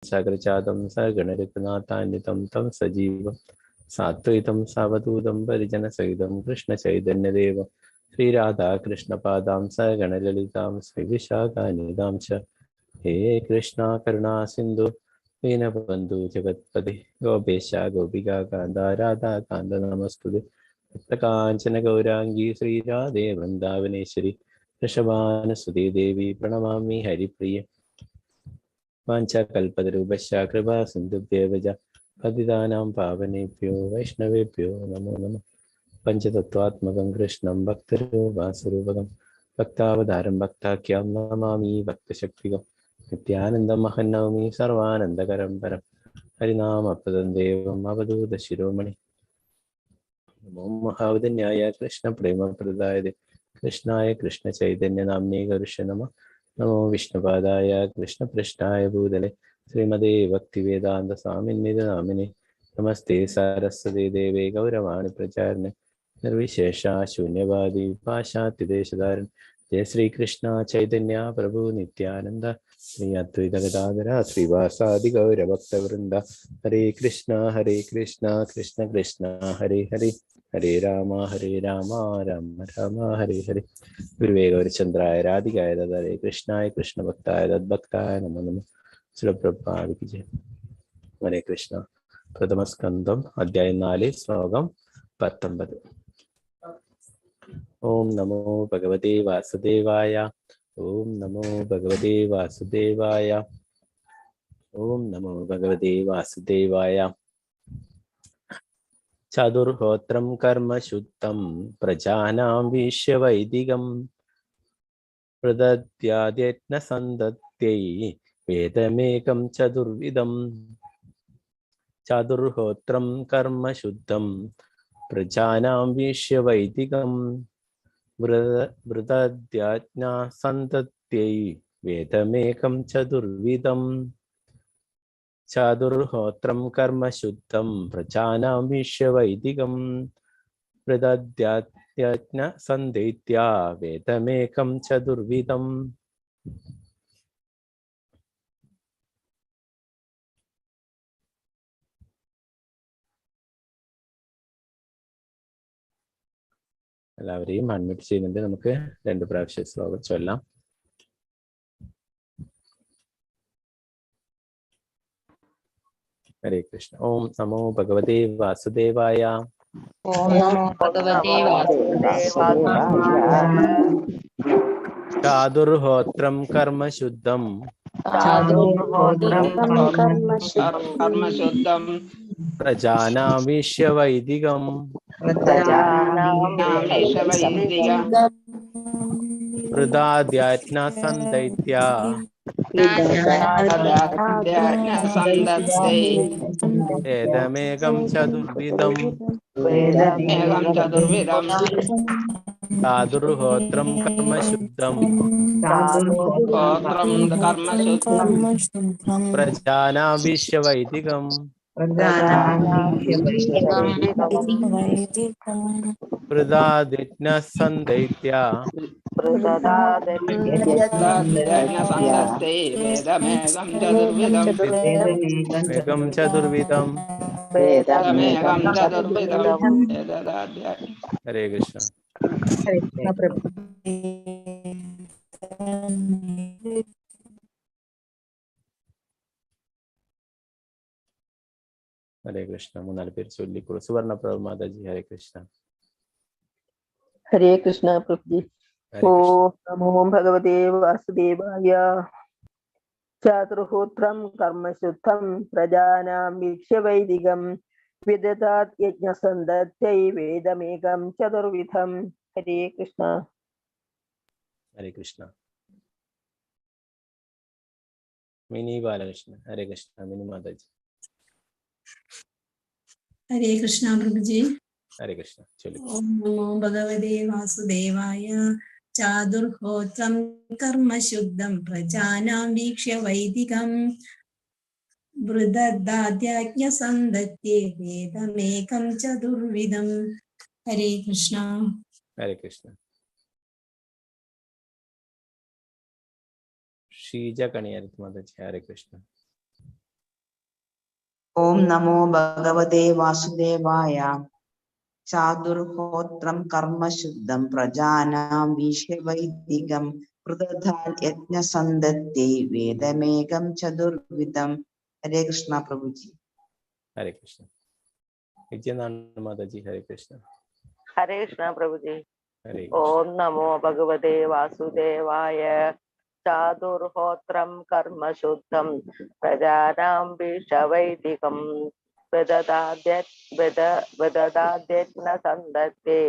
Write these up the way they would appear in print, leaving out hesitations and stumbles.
साग्रजातं सगणऋतुनाथान्वितं तं सजीवं सात्वैतं सावधूतं परिजनसहितं कृष्णचैतन्यदेवं श्रीराधाकृष्णपादां सगणललितां श्रीविशाखानिदां च। हे कृष्णा करुणा सिन्धु दीनबन्धु जगत्पते गोपेश गोपिका कान्त राधा कान्त नमस्तुते। तप्तकाञ्चन गौराङ्गी श्रीराधे वृन्दावनेश्वरी वृषभानुसुते देवी प्रणमामि हरिप्रिये। वाञ्छाकल्पतरुभ्यश्च कृपा सिन्धुभ्येव च पतितानां पावनेभ्यो वैष्णवेभ्यो नमो नमः। पञ्चतत्त्वात्मकं कृष्णं भक्तरूपासुरूपकं भक्तावतारं भक्ताख्यं नमामि भक्तशक्तिकं नित्यानन्दं महन्नवमि सर्वानन्दकरं परं हरिनामप्रदं देवम् अवधूतशिरोमणि। नमो महावदन्याय कृष्णप्रेमप्रदाय कृष्णाय कृष्णचैतन्यनाम्ने गरुष्य नमः। नमो विष्णुपादाय कृष्णपृष्ठाय भूतले श्रीमते भक्तिवेदान्त स्वामिन्निधि नामिने। नमस्ते सरस्वती देवे गौरवाणी प्रचारिणे निर्विशेषा शून्यवादी पाश्चात्यदेशधारिणे। जय श्री कृष्ण चैतन्य प्रभु नित्यानंद श्री अद्वैत गदाधर श्रीवासादि गौरभक्तवृंद। हरे कृष्ण कृष्ण कृष्ण हरे हरे हरे राम राम राम हरे हरे। गुरुवे गौरचंद्राय राधिकाय हरे कृष्णाय कृष्ण भक्ताय तद्भक्ताय नमो नमः। श्रील प्रभुपाद की जय। हरे कृष्ण। प्रथम स्कंदम अध्याय 4 श्लोकम 19। ओम नमो भगवते वासुदेवाय। ओम नमो भगवते वासुदेवाय। ओम नमो भगवते वासुदेवाय। चतुर्होत्रं कर्म शुद्धं प्रजानां वीक्ष्य वैदिकं प्रदद्याद्यज्ञ संदत्यै वेदमेकं चतुर्विधम्। चतुर्होत्रं कर्म शुद्धं प्रजानां वीक्ष्य वैदिकं प्रदद्याज्ञ संदत्यै वेदमेकं चतुर्विधम्। चतुर्होत्रं कर्म शुद्धं प्रजानां वीक्ष्य वैदिकं प्रदद्याद्यज्ञ संदैत्या वेदमेकं चतुर्विधम्। എല്ലാവരെയും അൺമ്യൂട്ട് ചെയ്യുന്നുണ്ട്. നമുക്ക് 2 പ്രാവശ്യം ശ്ലോകം ചൊല്ലാം. ഹരേ കൃഷ്ണ. ഓം നമോ ഭഗവതേ വാസുദേവായ. ഓം നമോ ഭഗവതേ വാസുദേവായ. ചാതുർഹോത്രം കർമ്മ ശുദ്ധം കർമ്മശുദ്ധം പ്രജാനാം വീക്ഷ്യ വൈദികം വൃഥാധ്യാത്മ സന്ദൈത്യ വേദമേകം ചതുർവിധം. ചാതുർഹോത്രം കർമ്മ ശുദ്ധം പ്രജാനാം വീക്ഷ്യ വൈദികം വൃഥാധ്യാത്മ സന്ദൈത്യ വേദമേകം ചതുർവിധം. ഹരേ കൃഷ്ണ. ഹരേ കൃഷ്ണ. 3-4 പേര് ചൊല്ലിക്കോളൂ. സുവർണ പ്രഭു മാതാജി. ഹരേ കൃഷ്ണ. ഹരേ കൃഷ്ണ പ്രഭുജി. ഓം നമോ ഭഗവതേ വാസുദേവായ. ചാതുർഹോത്രം കർമ്മശുദ്ധം പ്രജാനാം വീക്ഷ്യ വൈദികം വിദധാത് യജ്ഞസന്ദത്തൈ വേദമേകം ചതുർവിധം. ഹരേ കൃഷ്ണ. ഹരേ കൃഷ്ണ. മിനി ബാലകൃഷ്ണൻ. ഹരേ കൃഷ്ണ. മിനി മാതാജി. ഹരേ കൃഷ്ണ പ്രഭുജി. ഹരേ കൃഷ്ണ. ഓം നമോ ഭഗവതേ വാസുദേവായ. ചാതുർഹോത്രം കർമ്മശുദ്ധം പ്രജാനാം വീക്ഷ്യ വൈദികം വൃദധാദ്യാജ്ഞ സന്ദത്യേ വേദമേകം ചതുർവിധം. ഹരേ കൃഷ്ണ. ഹരേ കൃഷ്ണ. ഷീജ കണിയാരത്ത് മാതാജി. ഹരേ കൃഷ്ണ. ഓം നമോ ഭഗവതേ വാസുദേവായ. ചാതുർഹോത്രം കർമ്മശുദ്ധം പ്രജാനാം വീഷ്യവൈദികം പൃഥ്ധാൻ യജ്ഞസന്ധത്തെ വേദമേകം ചതുർവിധം. ഹരേ കൃഷ്ണ പ്രഭുജി. ഹരേ കൃഷ്ണ. വിജയനാരായണ മാതാജി ഹരേ കൃഷ്ണ. ഹരേ കൃഷ്ണ പ്രഭുജി. ഹരേ ഓം നമോ ഭഗവതേ വാസുദേവായ. ചാതുർഹോത്രം കർമ്മശുദ്ധം പ്രജാനാം വീക്ഷവൈദികം വിദദാദ്യജ്ഞസന്ധത്തെ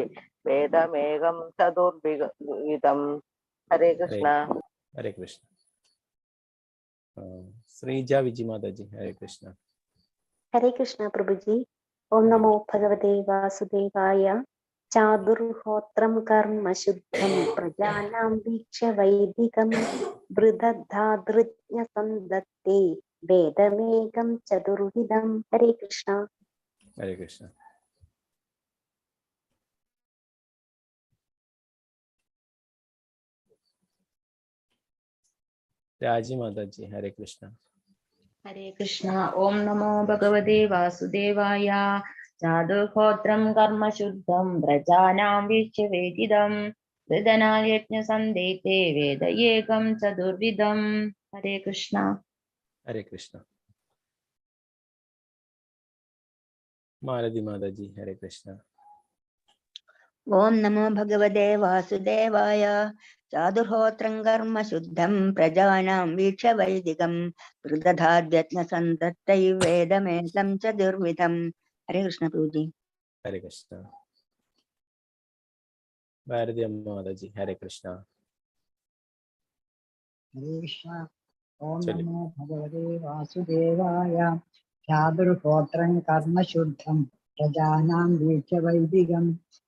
വേദമേകം ചതുർവിധം. ഹരേ കൃഷ്ണ. ഹരേ കൃഷ്ണ. ശ്രീജ വിജി മാതാജി ഹരേ കൃഷ്ണ. ഹരേ കൃഷ്ണ പ്രഭുജി. ഓം നമോ ഭഗവതേ വാസുദേവായ. ചാതുർഹോത്രം കർമ്മ ശുദ്ധം പ്രജാനാം വീക്ഷ്യ വൈദികം ബൃദധാതൃജ്ഞസന്ധത്തെ വേദമേകം ചതുർവിധം. ഹരേ കൃഷ്ണ. ഹരേ കൃഷ്ണ. രാജി മാതാജി ഹരേ കൃഷ്ണ. ഹരേ കൃഷ്ണ. ഓം നമോ ഭഗവതേ വാസുദേവായ. ചാതുർഹോത്രം കർമ്മശുദ്ധം പ്രജാനാം വീക്ഷ്യവേദിതം യജ്ഞസന്ധേത്തെ വേദയേകം ചതുർവിധം. ഹരേ കൃഷ്ണ. ഹരേ കൃഷ്ണ. മാലതി മാതാജി ഹരേ കൃഷ്ണ. ഓം നമോ ഭഗവതേ വാസുദേവായ. ചാതുർഹോത്രം കർമ്മ ശുദ്ധം പ്രജാനാം വീക്ഷവൈദികം പൃഥ്ധാദ്യജ്ഞസന്ധത്തൈ വേദമേകം ചതുർവിധം. ഹരേ കൃഷ്ണ പ്രഭുജി. ഹരേ കൃഷ്ണ. ഭാരതി അമ്മ മാതാജി ഹരേ കൃഷ്ണ. ഹരേ കൃഷ്ണ. ഓം നമോ ഭഗവതേ വാസുദേവായ. ചാതുർഹോത്രം കർമ്മശുദ്ധം പ്രജാനാം വീക്ഷവൈദികം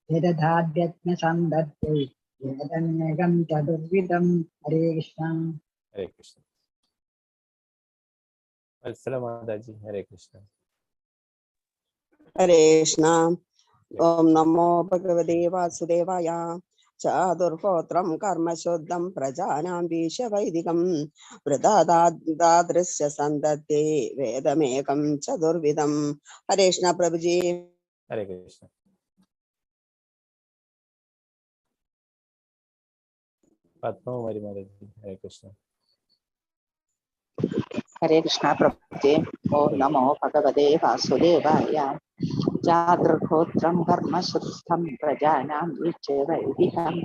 വിദധാദ്യജ്ഞസന്ധത്തെ വേദമേകം ചതുർവിധം. ഹരേ കൃഷ്ണ. ഹരേ കൃഷ്ണ. വത്സല മാതാജി ഹരേ കൃഷ്ണ. ഹരേ കൃഷ്ണ. ഓം നമോ ഭഗവതേ വാസുദേവായ. ചാതുർഹോത്രം കർമ്മശുദ്ധം പ്രജാനാം വീക്ഷവൈദികം വൃദാദൃശ്യ സന്ധത്തെ വേദമേകം ചതുർവിധം. ഹരേ കൃഷ്ണ പ്രഭുജി. ഹരേ കൃഷ്ണ. പത്മകുമാരി മാതാജി ഹരേ കൃഷ്ണ. ഹരേ കൃഷ്ണ പ്രഭുജി. ഓം നമോ ഭഗവതേ വാസുദേവായ. ചാതുർഹോത്രം കർമ്മശുദ്ധം പ്രജാനാം വീക്ഷവൈദികം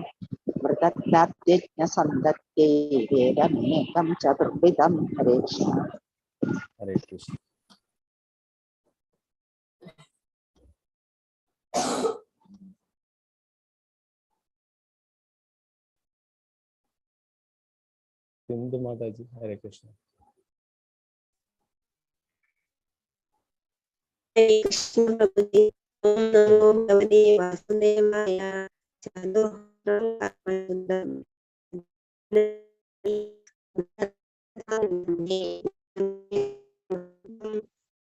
വൃദധാദ്യജ്ഞസന്ധത്തെ വേദമേകം ചതുർവിധം. ഹരേ കൃഷ്ണ. ഹരേ കൃഷ്ണ. സിന്ധു മാതാജി ഹരേ കൃഷ്ണ. ഹരേ കൃഷ്ണ പ്രഭുജി. ഓം നമോ ഭഗവതേ വാസുദേവായ. ചാതുർഹോത്രം കർമ്മശുദ്ധം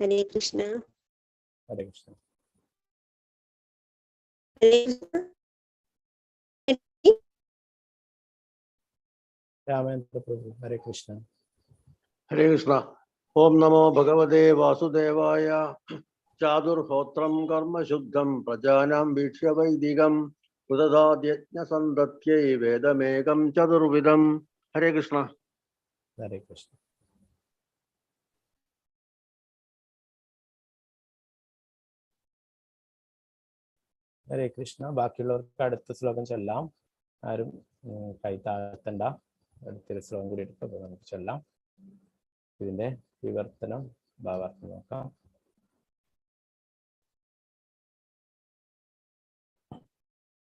ഹരേ കൃഷ്ണ. ഹരേ കൃഷ്ണ. ഹരേ കൃഷ്ണ. രാമേന്ദ്ര പ്രഭു ഹരേ കൃഷ്ണ. ഹരേ കൃഷ്ണ. ഓം നമോ ഭഗവതേ വാസുദേവായ. ചാതുർഹോത്രം കർമ്മശുദ്ധം പ്രജാനാം വീക്ഷ്യവൈദികം പൃഥ്ധാദ്യജ്ഞസന്ധത്यै വേദമേകം ചതുർവിധം. ഹരേ കൃഷ്ണ. ഹരേ കൃഷ്ണ. ഹരേ കൃഷ്ണ. ബാക്കിയുള്ളവർക്ക് അടുത്ത ശ്ലോകം ചൊല്ലാം. ആരും കൈ താഴ്ത്തണ്ട. അടുത്തൊരു ശ്ലോകം കൂടി എടുത്ത് നമുക്ക് ചൊല്ലാം. ഇതിന്റെ വിവർത്തനം ഭാവാർത്ഥം നോക്കാം.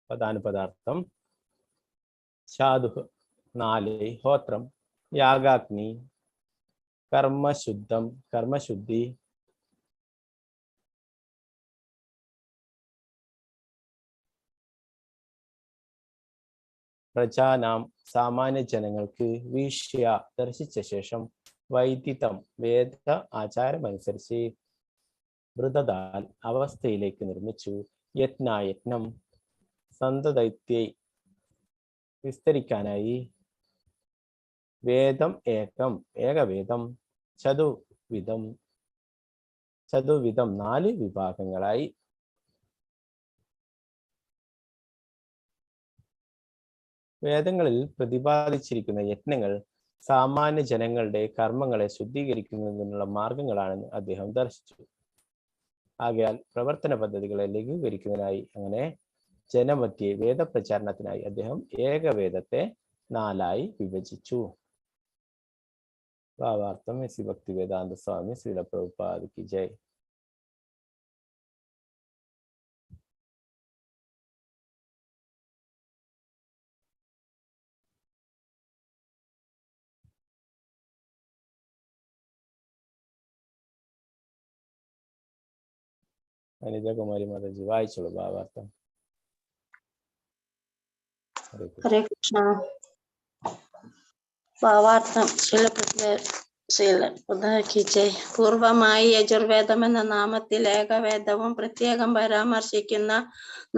പദാനുപദാർത്ഥം. ചാതു 4 ഹോത്രം യാഗാഗ്നി കർമ്മശുദ്ധം കർമ്മശുദ്ധി പ്രജാനാം സാമാന്യ ജനങ്ങൾക്ക് വീക്ഷ്യ ദർശിച്ച ശേഷം വൈദിതം വേദ ആചാരമനുസരിച്ച് വൃതദാൽ അവസ്ഥയിലേക്ക് നിർമ്മിച്ചു യജ്ഞം സന്തദൈത്യ വിസ്തരിക്കാനായി വേദം ഏകവേദം ചതുർവിധം ചതുർവിധം 4 വിഭാഗങ്ങളായി. വേദങ്ങളിൽ പ്രതിപാദിച്ചിരിക്കുന്ന യജ്ഞങ്ങൾ സാമാന്യ ജനങ്ങളുടെ കർമ്മങ്ങളെ ശുദ്ധീകരിക്കുന്നതിനുള്ള മാർഗങ്ങളാണെന്ന് അദ്ദേഹം ദർശിച്ചു. ആകയാൽ പ്രവർത്തന പദ്ധതികളെ ലഘൂകരിക്കുന്നതിനായി അങ്ങനെ ജനമധ്യേ വേദപ്രചാരണത്തിനായി അദ്ദേഹം ഏകവേദത്തെ 4 വിഭജിച്ചു. ഭാവാർത്ഥം ശ്രീ ഭക്തിവേദാന്ത സ്വാമി ശ്രീല പ്രഭുപാദ കി ജയ്. അനിതകുമാരി മാതാജി വായിച്ചോളൂ ഭാവാർത്ഥം. ഹരേ കൃഷ്ണ. ഭാവാർത്ഥം പൂർവമായി യജുർവേദം എന്ന നാമത്തിൽ ഏകവേദവും പ്രത്യേകം പരാമർശിക്കുന്ന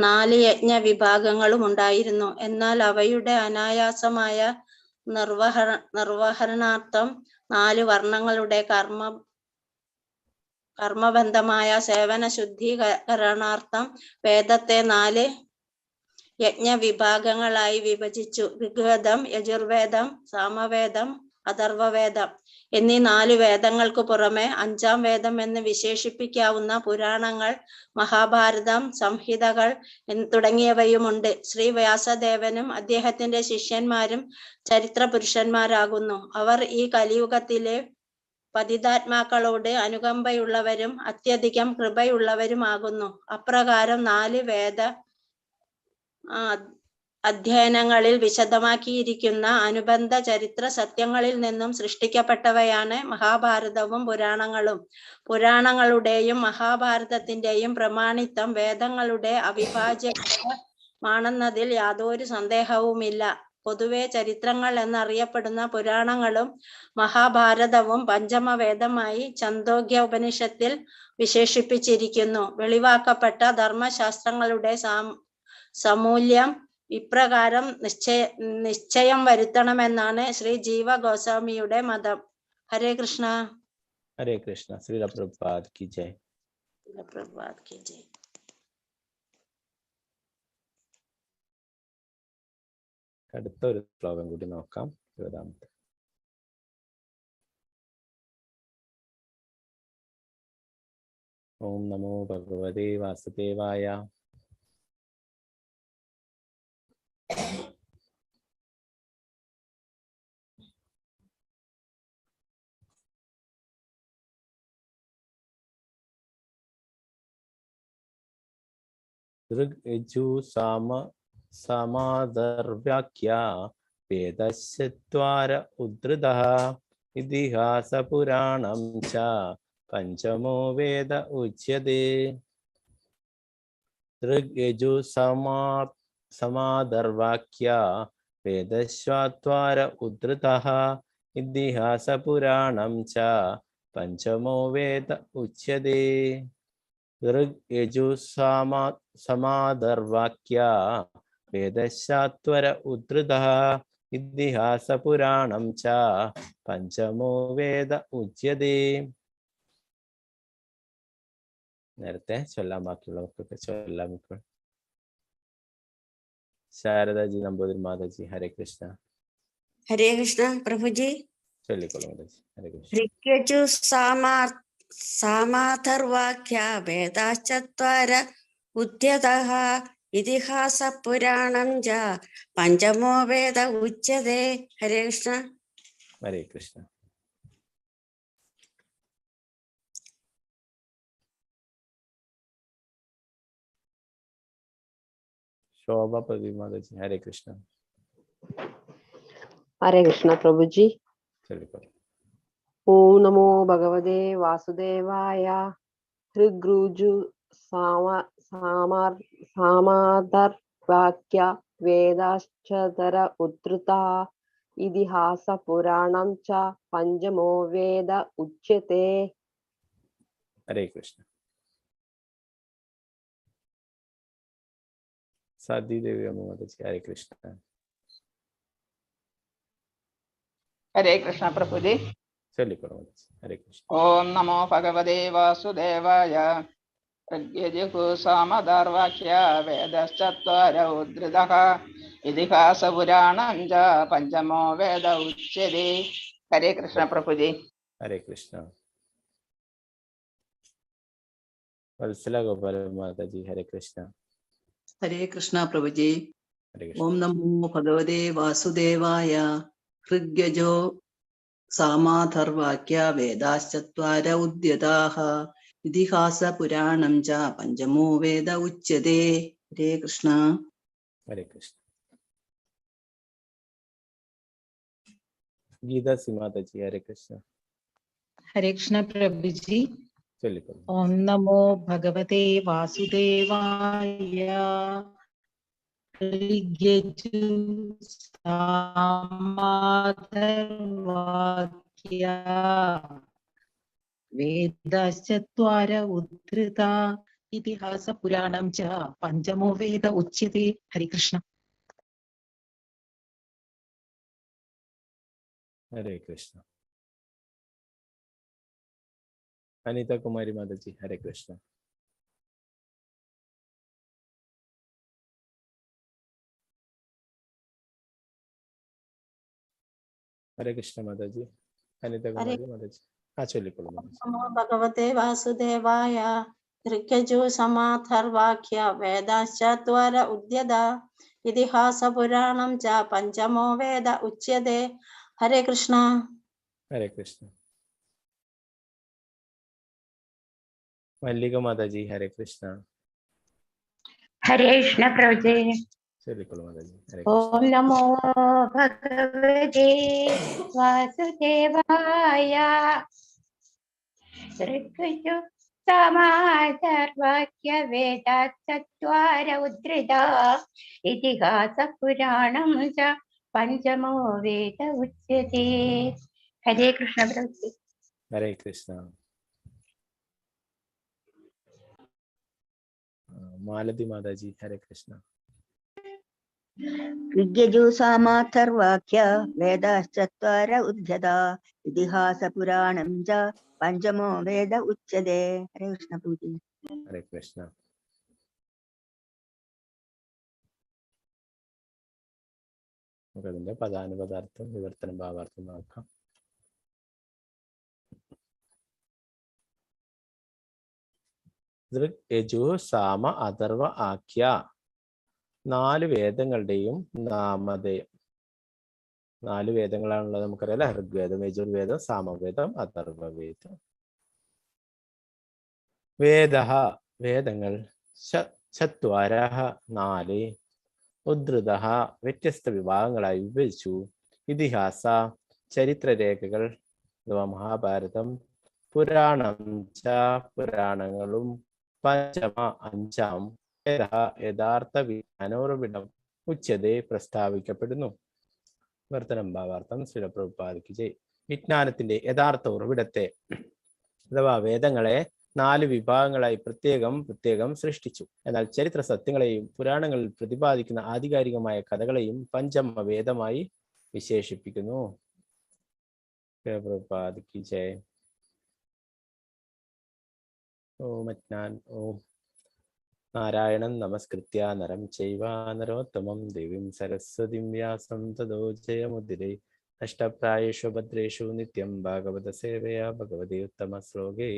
4 യജ്ഞ വിഭാഗങ്ങളും ഉണ്ടായിരുന്നു. എന്നാൽ അവയുടെ അനായാസമായ നിർവഹണാർത്ഥം 4 വർണ്ണങ്ങളുടെ കർമ്മബന്ധമായ സേവന ശുദ്ധീകരണാർത്ഥം വേദത്തെ 4 യജ്ഞ വിഭാഗങ്ങളായി വിഭജിച്ചു. ഋഗ്വേദം, യജുർവേദം, സാമവേദം, അഥർവവേദം എന്നീ 4 വേദങ്ങൾക്കു പുറമെ 5-ാം വേദം എന്ന് വിശേഷിപ്പിക്കാവുന്ന പുരാണങ്ങൾ, മഹാഭാരതം, സംഹിതകൾ തുടങ്ങിയവയുമുണ്ട്. ശ്രീ വ്യാസദേവനും അദ്ദേഹത്തിന്റെ ശിഷ്യന്മാരും ചരിത്ര പുരുഷന്മാരാകുന്നു. അവർ ഈ കലിയുഗത്തിലെ പതിതാത്മാക്കളോട് അനുകമ്പയുള്ളവരും അത്യധികം കൃപയുള്ളവരുമാകുന്നു. അപ്രകാരം 4 വേദ അധ്യയനങ്ങളിൽ വിശദമാക്കിയിരിക്കുന്ന അനുബന്ധ ചരിത്ര സത്യങ്ങളിൽ നിന്നും സൃഷ്ടിക്കപ്പെട്ടവയാണ് മഹാഭാരതവും പുരാണങ്ങളും. പുരാണങ്ങളുടെയും മഹാഭാരതത്തിന്റെയും പ്രമാണിത്വം വേദങ്ങളുടെ അവിഭാജ്യമാണെന്നതിൽ യാതൊരു സന്ദേഹവുമില്ല. പൊതുവെ ചരിത്രങ്ങൾ എന്നറിയപ്പെടുന്ന പുരാണങ്ങളും മഹാഭാരതവും പഞ്ചമവേദമായി ഛന്ദോഗ്യ ഉപനിഷത്തിൽ വിശേഷിപ്പിച്ചിരിക്കുന്നു. വെളിവാക്കപ്പെട്ട ധർമ്മശാസ്ത്രങ്ങളുടെ സമൂല്യം ഇപ്രകാരം നിശ്ചയം വരുത്തണമെന്നാണ് ശ്രീ ജീവ ഗോസ്വാമിയുടെ മതം. ഹരേ കൃഷ്ണ. ഹരേ കൃഷ്ണ. ശ്രീല പ്രഭുപാദ കി ജയ്. പ്രഭുപാദ കി ജയ്. അടുത്ത ഒരു ശ്ലോകം കൂടി നോക്കാം. 20ാമത്തെ. ഓം നമോ ഭഗവതേ വാസുദേവായ. ഋഗ്യജു സമാദർവ്യാഖ്യ വേദശ്ചത്വാര ഉദ്ധൃതഃ ഇതിഹാസ പുരാണം ച പഞ്ചമോ വേദ ഉച്യതേ. ഋഗ്യജു സമാദർവാക്യ വേദശ്ചത്വാര ഉദ്ധൃതഃ ഇതിഹാസ പുരാണം ച പഞ്ചമോ വേദ ഉച്യതേ. ഋഗ്യജു സമാദർവാക്യ വേദശ്ചത്വാര ഉദ്ധൃതഃ ഇതിഹാസ പുരാണം ച പഞ്ചമോ വേദ ഉച്യതേ. നേരത്തെ ചൊല്ലാൻ ബാക്കിയുള്ളവർക്കൊക്കെ ചൊല്ലാം. ഇപ്പോൾ ശാരദാജി, നമ്പൂതിരി മാതാജി. ഹരേ കൃഷ്ണ. ഹരേ കൃഷ്ണ പ്രഭുജി. ചൊല്ലിക്കോളൂ മാതാജി. ഹരേ കൃഷ്ണ. ഋഗ്യജു സാമാഥർവാക്യ വേദാശ്ചത്വാര ഉദ്യതഃ ഇതിഹാസ പുരാണം ച പഞ്ചമോ വേദ ഉച്യതേ. ഹരേ കൃഷ്ണ. ഹരേ കൃഷ്ണ. ശോഭ പ്രദീപ് മാതാജി. ഹരേ കൃഷ്ണ. ഹരേ കൃഷ്ണ പ്രഭുജി. ചൊല്ലിക്കോളൂ. ഓം നമോ ഭഗവതേ വാസുദേവായ. ഋഗ്രുജു സാമാദർവാക്യ വേദാശ്ചതര ഉദ്ധൃത ഇതിഹാസ പുരാണം ച പഞ്ചമോ വേദ ഉച്യത്തെ. ഹരേ കൃഷ്ണ. സതീദേവി അമ്മ മാതാജി. ഹരേ കൃഷ്ണ. ഹരേ കൃഷ്ണ പ്രഭുജി. ചൊല്ലിക്കോളൂ. ഹരേ കൃഷ്ണ. ഓം നമോ ഭഗവതേ വാസുദേവായ. ഋഗ്യജുഃസാമദാർവാക്യ വേദശ്ചത്വര ഉദ്ധൃതഃ ഇതിഹാസ പുരാണം ച പഞ്ചമോ വേദ ഉച്യതേ. ഹരേ കൃഷ്ണ പ്രഭുജി. ഹരേ കൃഷ്ണ. വത്സല ഗോപാല മാതാജി ഹരേ കൃഷ്ണ. ഹരേ കൃഷ്ണ പ്രഭുജി. ഹരേ കൃഷ്ണ. ഓം നമോ ഭഗവതേ വാസുദേവായ. ഋഗ്യജോ സാമാധർവാക്യ വേദാശ്ചത്വാര ഉദ്യതാഃ ഇതിഹാസ പുരാണം ച പഞ്ചമോ വേദ ഉച്യതേ. ഹരേ കൃഷ്ണ. ഹരേ കൃഷ്ണ. ഗീതാ മാതാജി ഹരേ കൃഷ്ണ. ഹരേ കൃഷ്ണ പ്രഭുജി. ചൊല്ലിക്കോളൂ. ഓം നമോ ഭഗവതേ വാസുദേവായ. ഋഗ്യജു സാമാധർവാക്യ വേദശ്ചത്വാര ഉദ്ധൃത ഇതിഹാസ പുരാണം ച പഞ്ചമോ വേദ ഉച്യതേ. ഹരേ കൃഷ്ണ. ഹരേ കൃഷ്ണ. അനിത കുമാരി മാതാജി ഹരേ കൃഷ്ണ. ഹരേ കൃഷ്ണ മാതാജി. അനിത കുമാരി മാതാജി ചൊല്ലിക്കോളൂ. നമോ ഭഗവതേ വാസുദേവായ. ഋഗ്യജു സമാധർവാക്യ വേദാശ്ചത്വര ഉദ്യത ഇതിഹാസ പുരാണം ച പഞ്ചമോ വേദ ഉച്യതേ. ഹരേ കൃഷ്ണ. ഹരേ കൃഷ്ണ. മല്ലിക മാതാജി ഹരേ കൃഷ്ണ. ഹരേ കൃഷ്ണ പ്രഭുജി. ചൊല്ലിക്കോളൂ മാതാജി. ഹരേ ഓം നമോ ഭഗവതേ വാസുദേവായ. ഋഗ്യജു സാമാധർവാക്യ വേദാശ്ചത്വാര ഉദ്ധൃത ഇതിഹാസ പുരാണം ച പഞ്ചമോ വേദ ഉച്യതേ. ഹരേ കൃഷ്ണ പ്രഭുജി. ഹരേ കൃഷ്ണ. മാലതി മാതാജി ഹരേ കൃഷ്ണ. ഋഗ്യജു സാമാധർവാക്യ വേദശ്ചത്വാര ഉദ്യത ഇതിഹാസ പുരാണം ച പഞ്ചമോ വേദ ഉച്യതേ. ഹരേ കൃഷ്ണ പൂജി. ഹരേ കൃഷ്ണ. നമുക്കതിന്റെ പദാനുപദാർത്ഥം വിവർത്തനം ഭാവാർത്ഥം നോക്കാം. ഋഗ് യജു സാമ അഥർവ ആഖ്യ 4 വേദങ്ങളുടെയും നാമധേയം. 4 വേദങ്ങളാണുള്ളത് നമുക്കറിയാം അല്ലെ. ഋഗ്വേദം, യജുർവേദം, സാമവേദം, അഥർവവേദം. വേദഃ വേദങ്ങൾ, ചത്വാരഃ 4, ഉദ്ധൃതഃ വ്യത്യസ്ത വിഭാഗങ്ങളായി വിഭജിച്ചു, ഇതിഹാസ ചരിത്രരേഖകൾ അഥവാ മഹാഭാരതം, പുരാണം ച പുരാണങ്ങളും, പഞ്ചമ 5 യഥാർത്ഥ വിജ്ഞാനോറവിടം ഉച്ചതേ പ്രസ്താവിക്കപ്പെടുന്നു. വർത്തനം ഭാവാർത്ഥം ശ്രീ പ്രഭുപാദയ്ക്ക് ജയ്. വിജ്ഞാനത്തിന്റെ യഥാർത്ഥ ഉറവിടത്തെ അഥവാ വേദങ്ങളെ 4 വിഭാഗങ്ങളായി പ്രത്യേകം സൃഷ്ടിച്ചു. എന്നാൽ ചരിത്ര സത്യങ്ങളെയും പുരാണങ്ങളിൽ പ്രതിപാദിക്കുന്ന ആധികാരികമായ കഥകളെയും പഞ്ചമ വേദമായി വിശേഷിപ്പിക്കുന്നു. പ്രഭുപാദയ്ക്ക് ജയ്. ഓം അജ്ഞാൻ ഓം നാരായണം നമസ്കൃത്യ നരം ചൈവ നരോത്തമം ദേവീം സരസ്വതിം വ്യാസം തതോ ജയമുദിരേ. അഷ്ടപ്രായേഷു ഭദ്രേഷു നിത്യം ഭാഗവത സേവയാ ഭഗവതി ഉത്തമ ശ്ലോകേ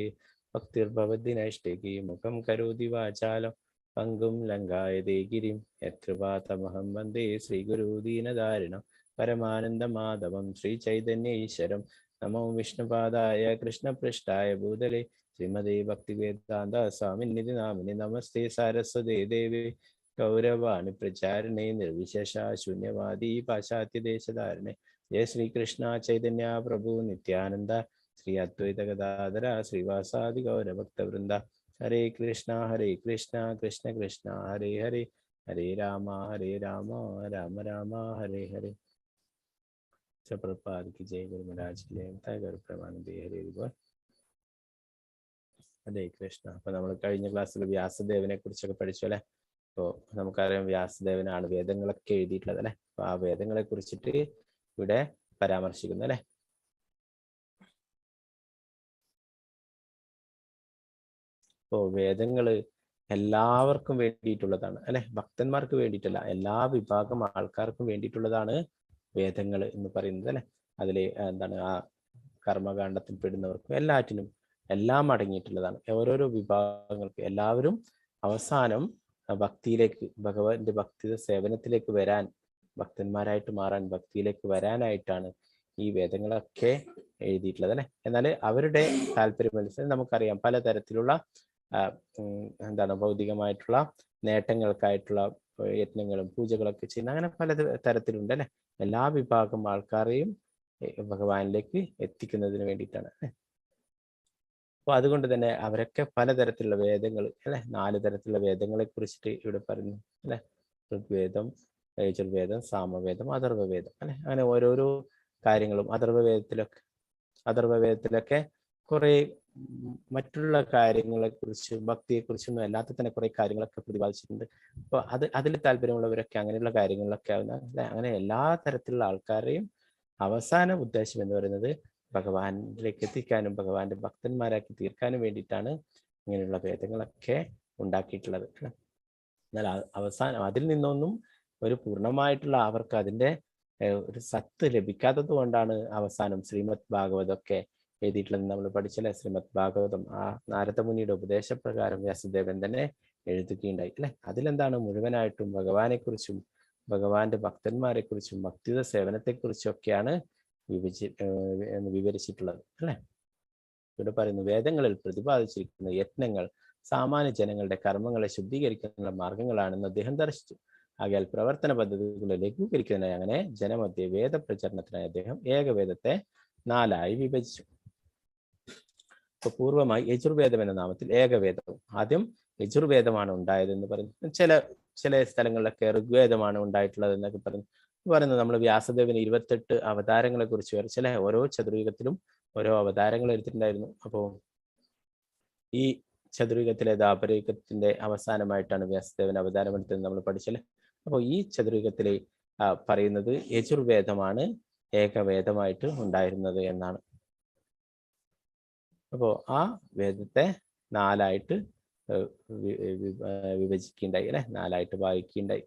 ഭക്തിർഭവതി നൈഷ്ഠികി മുഖം കരോതി വാചാലം പങ്കും ലങ്കായതേ ഗിരിം യത്കൃപാതമഹം വന്ദേ ശ്രീഗുരു ദീനധാരിണം പരമാനന്ദമാധവം ശ്രീചൈതന്യ ഈശ്വരം. നമോ വിഷ്ണുപാദായ കൃഷ്ണപൃഷ്ഠായ ഭൂതലേ ശ്രീമദേ ഭക്തിവേദാന്ത സ്വാമിനിധി നാമിനി നമസ്തേ സാരസ്വതേ ദേവി ഗൗരവാണി പ്രചാരണേ നിർവിശേഷ ശൂന്യവാദി പാശ്ചാത്യദേശധാരണേ. ജയ ശ്രീകൃഷ്ണ ചൈതന്യ പ്രഭു നിത്യാനന്ദ ശ്രീ അദ്വൈത ഗദാധര ശ്രീവാസാദി ഗൗരഭക്തവൃന്ദ. ഹരേ കൃഷ്ണ കൃഷ്ണ കൃഷ്ണ ഹരേ ഹരേ, ഹരേ രാമ രാമ രാമ ഹരേ ഹരേ. പ്രഭുപാദ് की जय. गुरु महाराज की जय. ഗുരു പ്രമാനന്ദേ ഹരേ ഗുരു. ഹരേ കൃഷ്ണ. അപ്പൊ നമ്മൾ കഴിഞ്ഞ ക്ലാസ്സിൽ വ്യാസദേവനെ കുറിച്ചൊക്കെ പഠിച്ചു അല്ലെ. അപ്പോൾ നമുക്കറിയാം വ്യാസദേവനാണ് വേദങ്ങളൊക്കെ എഴുതിയിട്ടുള്ളത് അല്ലെ. അപ്പൊ ആ വേദങ്ങളെ കുറിച്ചിട്ട് ഇവിടെ പരാമർശിക്കുന്നു അല്ലെ. അപ്പോൾ വേദങ്ങള് എല്ലാവർക്കും വേണ്ടിയിട്ടുള്ളതാണ് അല്ലെ, ഭക്തന്മാർക്ക് വേണ്ടിയിട്ടല്ല, എല്ലാ വിഭാഗം ആൾക്കാർക്കും വേണ്ടിയിട്ടുള്ളതാണ് വേദങ്ങൾ എന്ന് പറയുന്നത് അല്ലെ. അതിലെ എന്താണ് ആ കർമ്മകാണ്ഡത്തിൽ പെടുന്നവർക്കും എല്ലാറ്റിനും എല്ലാം അടങ്ങിയിട്ടുള്ളതാണ്. ഓരോരോ വിഭാഗങ്ങൾക്ക് എല്ലാവരും അവസാനം ഭക്തിയിലേക്ക്, ഭഗവാന്റെ ഭക്തി സേവനത്തിലേക്ക് വരാൻ, ഭക്തന്മാരായിട്ട് മാറാൻ, ഭക്തിയിലേക്ക് വരാനായിട്ടാണ് ഈ വേദങ്ങളൊക്കെ എഴുതിയിട്ടുള്ളത് അല്ലെ. എന്നാൽ അവരുടെ താല്പര്യമനുസരിച്ച് നമുക്കറിയാം പലതരത്തിലുള്ള എന്താണ് ഭൗതികമായിട്ടുള്ള നേട്ടങ്ങൾക്കായിട്ടുള്ള യത്നങ്ങളും പൂജകളൊക്കെ ചെയ്യുന്ന അങ്ങനെ പല തരത്തിലുണ്ട് അല്ലെ. എല്ലാ വിഭാഗം ആൾക്കാരെയും ഭഗവാനിലേക്ക് എത്തിക്കുന്നതിന് വേണ്ടിയിട്ടാണ്. അപ്പൊ അതുകൊണ്ട് തന്നെ അവരൊക്കെ പലതരത്തിലുള്ള വേദങ്ങൾ അല്ലെ, 4 തരത്തിലുള്ള വേദങ്ങളെ കുറിച്ചിട്ട് ഇവിടെ പറഞ്ഞു അല്ലെ. ഋഗ്വേദം, യജുർവേദം, സാമവേദം, അഥർവവേദം അല്ലെ. അങ്ങനെ ഓരോരോ കാര്യങ്ങളും അഥർവവേദത്തിലൊക്കെ കുറെ മറ്റുള്ള കാര്യങ്ങളെ കുറിച്ചും ഭക്തിയെ കുറിച്ചൊന്നും അല്ലാത്ത തന്നെ കുറെ കാര്യങ്ങളൊക്കെ പ്രതിപാദിച്ചിട്ടുണ്ട്. അപ്പൊ അതിൽ താല്പര്യമുള്ളവരൊക്കെ അങ്ങനെയുള്ള കാര്യങ്ങളിലൊക്കെ ആവുന്ന അല്ലെ. അങ്ങനെ എല്ലാ തരത്തിലുള്ള ആൾക്കാരെയും അവസാന ഉദ്ദേശം എന്ന് പറയുന്നത് ഭഗവാനിലേക്ക് എത്തിക്കാനും ഭഗവാന്റെ ഭക്തന്മാരാക്കി തീർക്കാനും വേണ്ടിയിട്ടാണ് ഇങ്ങനെയുള്ള വേദങ്ങളൊക്കെ ഉണ്ടാക്കിയിട്ടുള്ളത്. എന്നാൽ അവസാനം അതിൽ നിന്നൊന്നും ഒരു പൂർണ്ണമായിട്ടുള്ള അവർക്ക് അതിൻ്റെ ഒരു സത്ത് ലഭിക്കാത്തത് കൊണ്ടാണ് അവസാനം ശ്രീമദ് ഭാഗവതമൊക്കെ എഴുതിയിട്ടുള്ളത്. നമ്മൾ പഠിച്ചല്ലേ, ശ്രീമദ് ഭാഗവതം ആ നാരദമുനിയുടെ ഉപദേശപ്രകാരം വ്യാസദേവൻ തന്നെ എഴുതുകയുണ്ടായി അല്ലെ. അതിലെന്താണ് മുഴുവനായിട്ടും ഭഗവാനെ കുറിച്ചും ഭഗവാന്റെ ഭക്തന്മാരെ കുറിച്ചും ഭക്തിയുടെ സേവനത്തെക്കുറിച്ചും ഒക്കെയാണ് വിവരിച്ചിട്ടുള്ളത് അല്ലെ. ഇവിടെ പറയുന്നു വേദങ്ങളിൽ പ്രതിപാദിച്ചിരിക്കുന്ന യത്നങ്ങൾ സാമാന്യ ജനങ്ങളുടെ കർമ്മങ്ങളെ ശുദ്ധീകരിക്കുന്ന മാർഗങ്ങളാണെന്ന് അദ്ദേഹം ദർശിച്ചു. ആകയാൽ പ്രവർത്തന പദ്ധതികളെ ലഘൂകരിക്കുന്നതിനായി അങ്ങനെ ജനമധ്യ വേദപ്രചരണത്തിനായി അദ്ദേഹം ഏകവേദത്തെ 4 വിഭജിച്ചു. ഇപ്പൊ പൂർവമായി യജുർവേദം എന്ന നാമത്തിൽ ഏകവേദവും, ആദ്യം യജുർവേദമാണ് ഉണ്ടായതെന്ന് പറയുന്നു. ചില സ്ഥലങ്ങളിലൊക്കെ ഋഗ്വേദമാണ് ഉണ്ടായിട്ടുള്ളത് എന്നൊക്കെ പറയുന്നത് നമ്മൾ വ്യാസദേവന് 28 അവതാരങ്ങളെ കുറിച്ച് വരച്ചില്ല. ഓരോ ചതുർയുഗത്തിലും ഓരോ അവതാരങ്ങൾ എടുത്തിട്ടുണ്ടായിരുന്നു. അപ്പോൾ ഈ ചതുർയുഗത്തിലെ ദ്വാപരയുഗത്തിന്റെ അവസാനമായിട്ടാണ് വ്യാസദേവൻ അവതാരം എടുത്തത് നമ്മൾ പഠിച്ചല്ലേ. അപ്പോൾ ഈ ചതുർയുഗത്തിലെ പറയുന്നത് യജുർവേദമാണ് ഏകവേദമായിട്ട് ഉണ്ടായിരുന്നത് എന്നാണ്. അപ്പോൾ ആ വേദത്തെ 4 വിഭജിക്കുകയുണ്ടായി അല്ലെ, 4 വായിക്കുകയുണ്ടായി.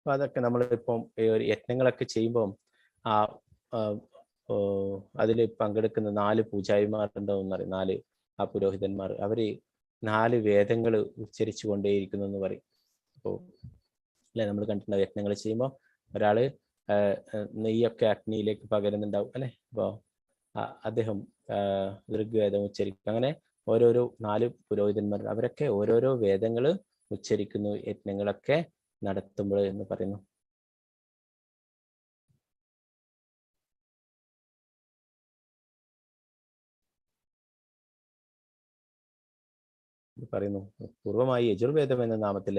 അപ്പൊ അതൊക്കെ നമ്മളിപ്പം യജ്ഞങ്ങളൊക്കെ ചെയ്യുമ്പോൾ അതിൽ പങ്കെടുക്കുന്ന 4 പൂജാരിമാരുണ്ടാവും എന്ന് പറയും. 4 പുരോഹിതന്മാർ, അവര് 4 വേദങ്ങൾ ഉച്ചരിച്ചു കൊണ്ടേയിരിക്കുന്നു എന്ന് പറയും. അപ്പോൾ അല്ലെ നമ്മൾ കണ്ടിട്ടുണ്ടാവും യജ്ഞങ്ങൾ ചെയ്യുമ്പോൾ ഒരാള് നെയ്യൊക്കെ അഗ്നിയിലേക്ക് പകരുന്നുണ്ടാവും അല്ലെ. അപ്പോൾ അദ്ദേഹം ഋഗ്വേദം ഉച്ചരിക്കും. അങ്ങനെ ഓരോരോ 4 പുരോഹിതന്മാർ അവരൊക്കെ ഓരോരോ വേദങ്ങൾ ഉച്ചരിക്കുന്നു യജ്ഞങ്ങളൊക്കെ നടത്തുമ്പോൾ എന്ന് പറയുന്നു. പറയുന്നു പൂർവമായി യജുർവേദം എന്ന നാമത്തിൽ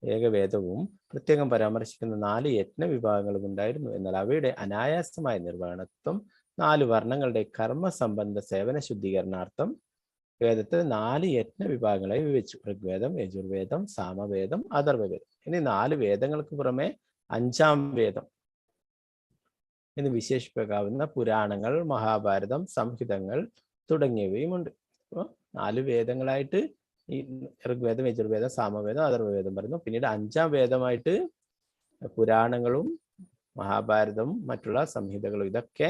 ഏകവേദവും പ്രത്യേകം പരാമർശിക്കുന്ന 4 യജ്ഞ വിഭാഗങ്ങളും ഉണ്ടായിരുന്നു. എന്നാൽ അവയുടെ അനായാസമായ നിർവഹണത്വം 4 വർണ്ണങ്ങളുടെ കർമ്മസംബന്ധ സേവന ശുദ്ധീകരണാർത്ഥം വേദത്തെ 4 യജ്ഞ വിഭാഗങ്ങളായി വിഭജിച്ചു. ഋഗ്വേദം, യജുർവേദം, സാമവേദം, അഥർവവേദം. ഇനി 4 വേദങ്ങൾക്ക് പുറമെ 5ാം വേദം എന്ന് വിശേഷിപ്പിക്കാവുന്ന പുരാണങ്ങൾ, മഹാഭാരതം, സംഹിതങ്ങൾ തുടങ്ങിയവയുമുണ്ട്. അപ്പോൾ 4 വേദങ്ങളായിട്ട് ഈ ഋഗ്വേദം, യജുർവേദം, സാമവേദം, അഥർവവേദം പറയുന്നു. പിന്നീട് 5ാം വേദമായിട്ട് പുരാണങ്ങളും മഹാഭാരതവും മറ്റുള്ള സംഹിതകളും, ഇതൊക്കെ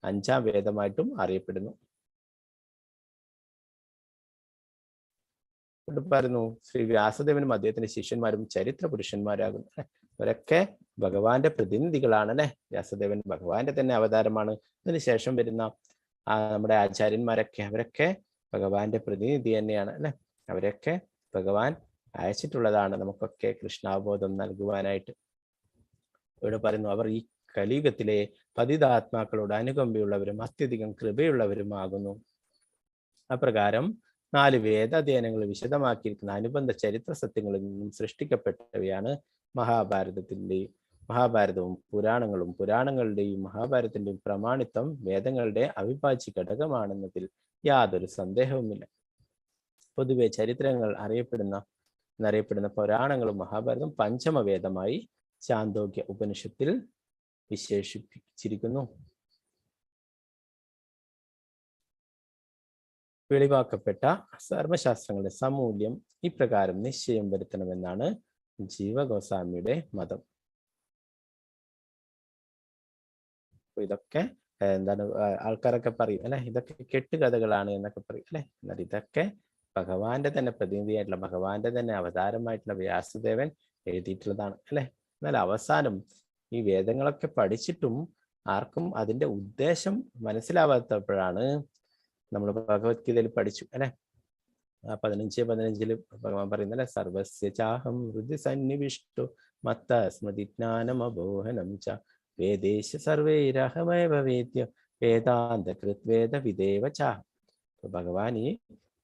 5ാം വേദമായിട്ടും അറിയപ്പെടുന്നു. പറയുന്നു ശ്രീ വ്യാസദേവനും അദ്ദേഹത്തിന്റെ ശിഷ്യന്മാരും ചരിത്ര പുരുഷന്മാരാകുന്നു. അവരൊക്കെ ഭഗവാന്റെ പ്രതിനിധികളാണ് അല്ലെ. വ്യാസദേവൻ ഭഗവാന്റെ തന്നെ അവതാരമാണ്. അതിനുശേഷം വരുന്ന നമ്മുടെ ആചാര്യന്മാരൊക്കെ അവരൊക്കെ ഭഗവാന്റെ പ്രതിനിധി തന്നെയാണ് അല്ലെ. അവരൊക്കെ ഭഗവാൻ അയച്ചിട്ടുള്ളതാണ് നമുക്കൊക്കെ കൃഷ്ണാബോധം നൽകുവാനായിട്ട്. ഇവിടെ പറയുന്നു അവർ ഈ കലിയുഗത്തിലെ പതിതാത്മാക്കളോട് അനുകമ്പയുള്ളവരും അത്യധികം കൃപയുള്ളവരുമാകുന്നു. അപ്രകാരം 4 വേദാധ്യയനങ്ങൾ വിശദമാക്കിയിരിക്കുന്ന അനുബന്ധ ചരിത്ര സത്യങ്ങളിൽ നിന്നും സൃഷ്ടിക്കപ്പെട്ടവയാണ് മഹാഭാരതവും പുരാണങ്ങളും. പുരാണങ്ങളുടെയും മഹാഭാരതത്തിന്റെയും പ്രമാണിത്വം വേദങ്ങളുടെ അവിഭാജ്യ ഘടകമാണെന്നതിൽ യാതൊരു സന്ദേഹവുമില്ല. പൊതുവെ ചരിത്രങ്ങൾ അറിയപ്പെടുന്ന എന്നറിയപ്പെടുന്ന പുരാണങ്ങളും മഹാഭാരതം പഞ്ചമവേദമായി ചാന്തോക്യ ഉപനിഷത്തിൽ വിശേഷിപ്പിച്ചിരിക്കുന്നു. വെളിവാക്കപ്പെട്ട സർവശാസ്ത്രങ്ങളുടെ സമൂല്യം ഇപ്രകാരം നിശ്ചയം വരുത്തണമെന്നാണ് ജീവഗോസ്വാമിയുടെ മതം. ഇതൊക്കെ എന്താണ് ആൾക്കാരൊക്കെ പറയും അല്ലെ, ഇതൊക്കെ കെട്ടുകഥകളാണ് എന്നൊക്കെ പറയും അല്ലെ. എന്നാൽ ഇതൊക്കെ ഭഗവാന്റെ തന്നെ പ്രതിനിധിയായിട്ടുള്ള, ഭഗവാന്റെ തന്നെ അവതാരമായിട്ടുള്ള വ്യാസദേവൻ എഴുതിയിട്ടുള്ളതാണ് അല്ലെ. എന്നാൽ അവസാനം ഈ വേദങ്ങളൊക്കെ പഠിച്ചിട്ടും ആർക്കും അതിന്റെ ഉദ്ദേശം മനസ്സിലാവാത്തപ്പോഴാണ് നമ്മൾ ഭഗവത്ഗീതയിൽ പഠിച്ചു അല്ലെ. 15:15 ഭഗവാൻ പറയുന്നല്ലേ, സർവസ്യ ചാഹം ഹൃദി സന്നിവിഷ്ടോ മത്ത സ്മൃതി ജ്ഞാനമബോഹനം ച വേദേശ സർവൈരഹമേവ വേദ്യ വേദാന്ത കൃത് വേദ വിദേവ ച. ഭഗവാൻ ഈ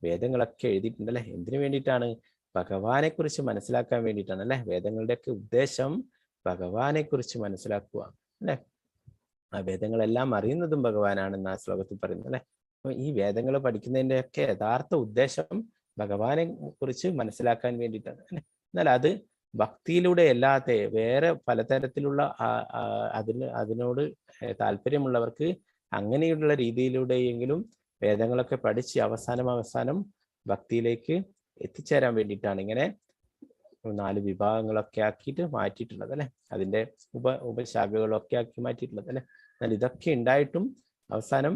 വേദങ്ങളൊക്കെ എഴുതിയിട്ടുണ്ടല്ലേ. എന്തിനു വേണ്ടിയിട്ടാണ്? ഭഗവാനെ കുറിച്ച് മനസ്സിലാക്കാൻ വേണ്ടിയിട്ടാണ് അല്ലെ. വേദങ്ങളുടെയൊക്കെ ഉദ്ദേശം ഭഗവാനെ കുറിച്ച് മനസ്സിലാക്കുക അല്ലെ. ആ വേദങ്ങളെല്ലാം അറിയുന്നതും ഭഗവാനാണെന്ന് ആ ശ്ലോകത്തിൽ പറയുന്നത് അല്ലെ. അപ്പൊ ഈ വേദങ്ങൾ പഠിക്കുന്നതിന്റെ ഒക്കെ യഥാർത്ഥ ഉദ്ദേശം ഭഗവാനെ കുറിച്ച് മനസ്സിലാക്കാൻ വേണ്ടിയിട്ടാണ് അല്ലെ. എന്നാൽ അത് ഭക്തിയിലൂടെ അല്ലാതെ വേറെ പലതരത്തിലുള്ള അതിനോട് താല്പര്യമുള്ളവർക്ക് അങ്ങനെയുള്ള രീതിയിലൂടെയെങ്കിലും വേദങ്ങളൊക്കെ പഠിച്ച് അവസാനം ഭക്തിയിലേക്ക് എത്തിച്ചേരാൻ വേണ്ടിയിട്ടാണ് ഇങ്ങനെ 4 വിഭാഗങ്ങളൊക്കെ ആക്കിയിട്ട് മാറ്റിയിട്ടുള്ളത് അല്ലെ. അതിന്റെ ഉപശാഖകളൊക്കെ ആക്കി മാറ്റിയിട്ടുള്ളത് അല്ലെ. എന്നാൽ ഇതൊക്കെ ഉണ്ടായിട്ടും അവസാനം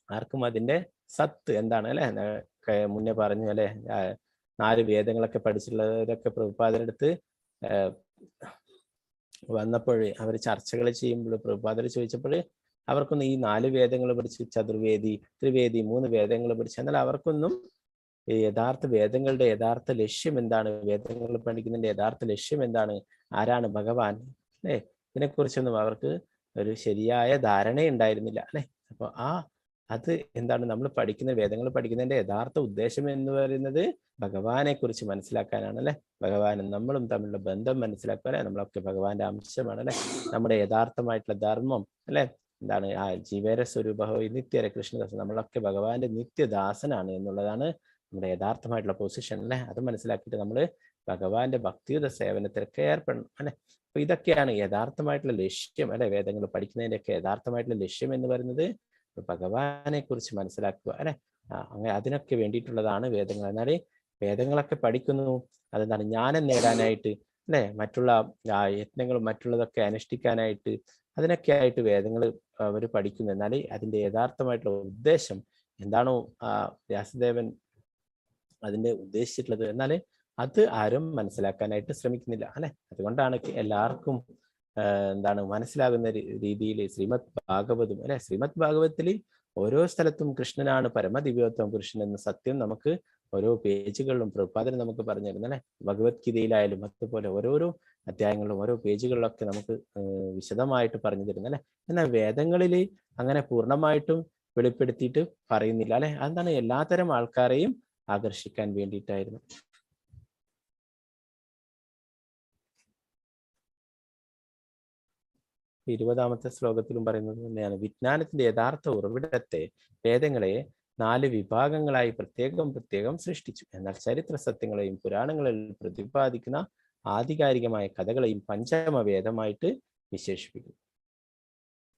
ആർക്കും അതിന്റെ സത്ത് എന്താണ് അല്ലെ, മുന്നേ പറഞ്ഞു അല്ലെ, 4 വേദങ്ങളൊക്കെ പഠിച്ചിട്ടുള്ളവരൊക്കെ പ്രഭുപാദരടുത്ത് വന്നപ്പോൾ അവർ ചർച്ചകൾ ചെയ്യുമ്പോൾ പ്രഭുപാദർ ചോദിച്ചപ്പോൾ അവർക്കൊന്നും ഈ 4 വേദങ്ങൾ പഠിച്ച് ചതുർവേദി, ത്രിവേദി, 3 വേദങ്ങൾ പഠിച്ചു, എന്നാൽ അവർക്കൊന്നും യഥാർത്ഥ വേദങ്ങളുടെ യഥാർത്ഥ ലക്ഷ്യം എന്താണ്, വേദങ്ങൾ പഠിക്കുന്നതിന്റെ യഥാർത്ഥ ലക്ഷ്യം എന്താണ്, ആരാണ് ഭഗവാൻ അല്ലെ, ഇതിനെക്കുറിച്ചൊന്നും അവർക്ക് ഒരു ശരിയായ ധാരണയുണ്ടായിരുന്നില്ല അല്ലെ. അപ്പൊ അത് എന്താണ്, നമ്മൾ പഠിക്കുന്ന വേദങ്ങൾ പഠിക്കുന്നതിന്റെ യഥാർത്ഥ ഉദ്ദേശം എന്ന് പറയുന്നത് ഭഗവാനെ കുറിച്ച് മനസ്സിലാക്കാനാണ് അല്ലെ. ഭഗവാനും നമ്മളും തമ്മിലുള്ള ബന്ധം മനസ്സിലാക്കുക അല്ലെ. നമ്മളൊക്കെ ഭഗവാന്റെ അംശമാണ് അല്ലെ. നമ്മുടെ യഥാർത്ഥമായിട്ടുള്ള ധർമ്മം അല്ലെ എന്താണ്, ആ ജീവേര സ്വരൂപ നിത്യര കൃഷ്ണദാസൻ, നമ്മളൊക്കെ ഭഗവാന്റെ നിത്യദാസനാണ് എന്നുള്ളതാണ് നമ്മുടെ യഥാർത്ഥമായിട്ടുള്ള പൊസിഷൻ അല്ലെ. അത് മനസ്സിലാക്കിയിട്ട് നമ്മൾ ഭഗവാന്റെ ഭക്തിയുത സേവനത്തിലൊക്കെ ഏർപ്പെടണം അല്ലെ. അപ്പൊ ഇതൊക്കെയാണ് യഥാർത്ഥമായിട്ടുള്ള ലക്ഷ്യം അല്ലെ. വേദങ്ങൾ പഠിക്കുന്നതിന്റെ ഒക്കെ യഥാർത്ഥമായിട്ടുള്ള ലക്ഷ്യം എന്ന് പറയുന്നത് ഭഗവാനെ കുറിച്ച് മനസ്സിലാക്കുക അല്ലെ. അങ്ങനെ അതിനൊക്കെ വേണ്ടിയിട്ടുള്ളതാണ് വേദങ്ങൾ. എന്നാൽ വേദങ്ങളൊക്കെ പഠിക്കുന്നു അതെന്താണ്, ജ്ഞാനം നേടാനായിട്ട് അല്ലെ, മറ്റുള്ള യത്നങ്ങളും മറ്റുള്ളതൊക്കെ അനുഷ്ഠിക്കാനായിട്ട്, അതിനൊക്കെ ആയിട്ട് വേദങ്ങൾ അവർ പഠിക്കുന്നു. എന്നാൽ അതിന്റെ യഥാർത്ഥമായിട്ടുള്ള ഉദ്ദേശം എന്താണോ വ്യാസദേവൻ അതിന്റെ ഉദ്ദേശിച്ചിട്ടുള്ളത്, എന്നാൽ അത് ആരും മനസ്സിലാക്കാനായിട്ട് ശ്രമിക്കുന്നില്ല അല്ലെ. അതുകൊണ്ടാണ് എല്ലാവർക്കും എന്താണ് മനസ്സിലാകുന്ന രീതിയിൽ ശ്രീമദ് ഭാഗവതം അല്ലെ. ശ്രീമദ് ഭാഗവതത്തിൽ ഓരോ സ്ഥലത്തും കൃഷ്ണനാണ് പരമദിവ്യോത്തമ പുരുഷൻ എന്ന സത്യം നമുക്ക് ഓരോ പേജുകളിലും പ്രഭുപാദൻ നമുക്ക് പറഞ്ഞു തരുന്നു അല്ലെ. ഭഗവത്ഗീതയിലായാലും അതുപോലെ ഓരോരോ അധ്യായങ്ങളിലും ഓരോ പേജുകളിലൊക്കെ നമുക്ക് വിശദമായിട്ട് പറഞ്ഞു തരുന്നു അല്ലെ. എന്നാൽ വേദങ്ങളിൽ അങ്ങനെ പൂർണ്ണമായിട്ടും വെളിപ്പെടുത്തിയിട്ട് പറയുന്നില്ല അല്ലെ. അതെന്താണ്, എല്ലാത്തരം ആൾക്കാരെയും ആകർഷിക്കാൻ വേണ്ടിയിട്ടായിരുന്നു. 20ാമത്തെ ശ്ലോകത്തിലും പറയുന്നത് തന്നെയാണ്, വിജ്ഞാനത്തിന്റെ യഥാർത്ഥ ഉറവിടത്തെ വേദങ്ങളെ 4 വിഭാഗങ്ങളായി പ്രത്യേകം സൃഷ്ടിച്ചു. എന്നാൽ ചരിത്ര സത്യങ്ങളെയും പുരാണങ്ങളിൽ പ്രതിപാദിക്കുന്ന ആധികാരികമായ കഥകളെയും പഞ്ചമവേദമായിട്ട് വിശേഷിപ്പിക്കുന്നു.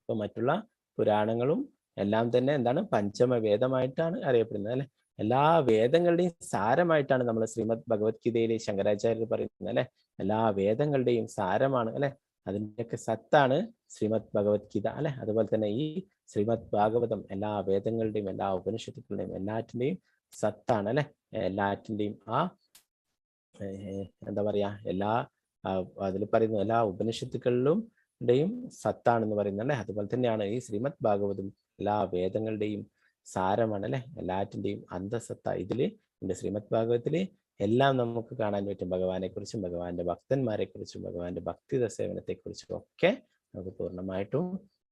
അപ്പൊ മറ്റുള്ള പുരാണങ്ങളും എല്ലാം തന്നെ എന്താണ്, പഞ്ചമവേദമായിട്ടാണ് അറിയപ്പെടുന്നത് അല്ലെ. എല്ലാ വേദങ്ങളുടെയും സാരമായിട്ടാണ് നമ്മൾ ശ്രീമദ് ഭഗവത്ഗീതയിലെ ശങ്കരാചാര്യർ പറയുന്നത് അല്ലെ. എല്ലാ വേദങ്ങളുടെയും സാരമാണ് അല്ലെ, അതിൻ്റെയൊക്കെ സത്താണ് ശ്രീമദ് ഭഗവത്ഗീത അല്ലെ. അതുപോലെ തന്നെ ഈ ശ്രീമദ് ഭാഗവതം എല്ലാ വേദങ്ങളുടെയും എല്ലാ ഉപനിഷത്തുക്കളുടെയും എല്ലാറ്റിൻ്റെയും സത്താണ് അല്ലെ. എല്ലാറ്റിൻ്റെയും എന്താ പറയാ, എല്ലാ അതിൽ പറയുന്ന എല്ലാ ഉപനിഷത്തുക്കളിലുടെയും സത്താണെന്ന് പറയുന്നത് അല്ലെ. അതുപോലെ തന്നെയാണ് ഈ ശ്രീമദ് ഭാഗവതം എല്ലാ വേദങ്ങളുടെയും സാരമാണ് അല്ലെ, എല്ലാറ്റിൻ്റെയും അന്തസത്ത ഇതില് ശ്രീമദ് ഭാഗവതത്തില് എല്ലാം നമുക്ക് കാണാൻ പറ്റും. ഭഗവാനെ കുറിച്ചും ഭഗവാന്റെ ഭക്തന്മാരെ കുറിച്ചും ഭഗവാന്റെ ഭക്തിത സേവനത്തെക്കുറിച്ചും ഒക്കെ നമുക്ക് പൂർണ്ണമായിട്ടും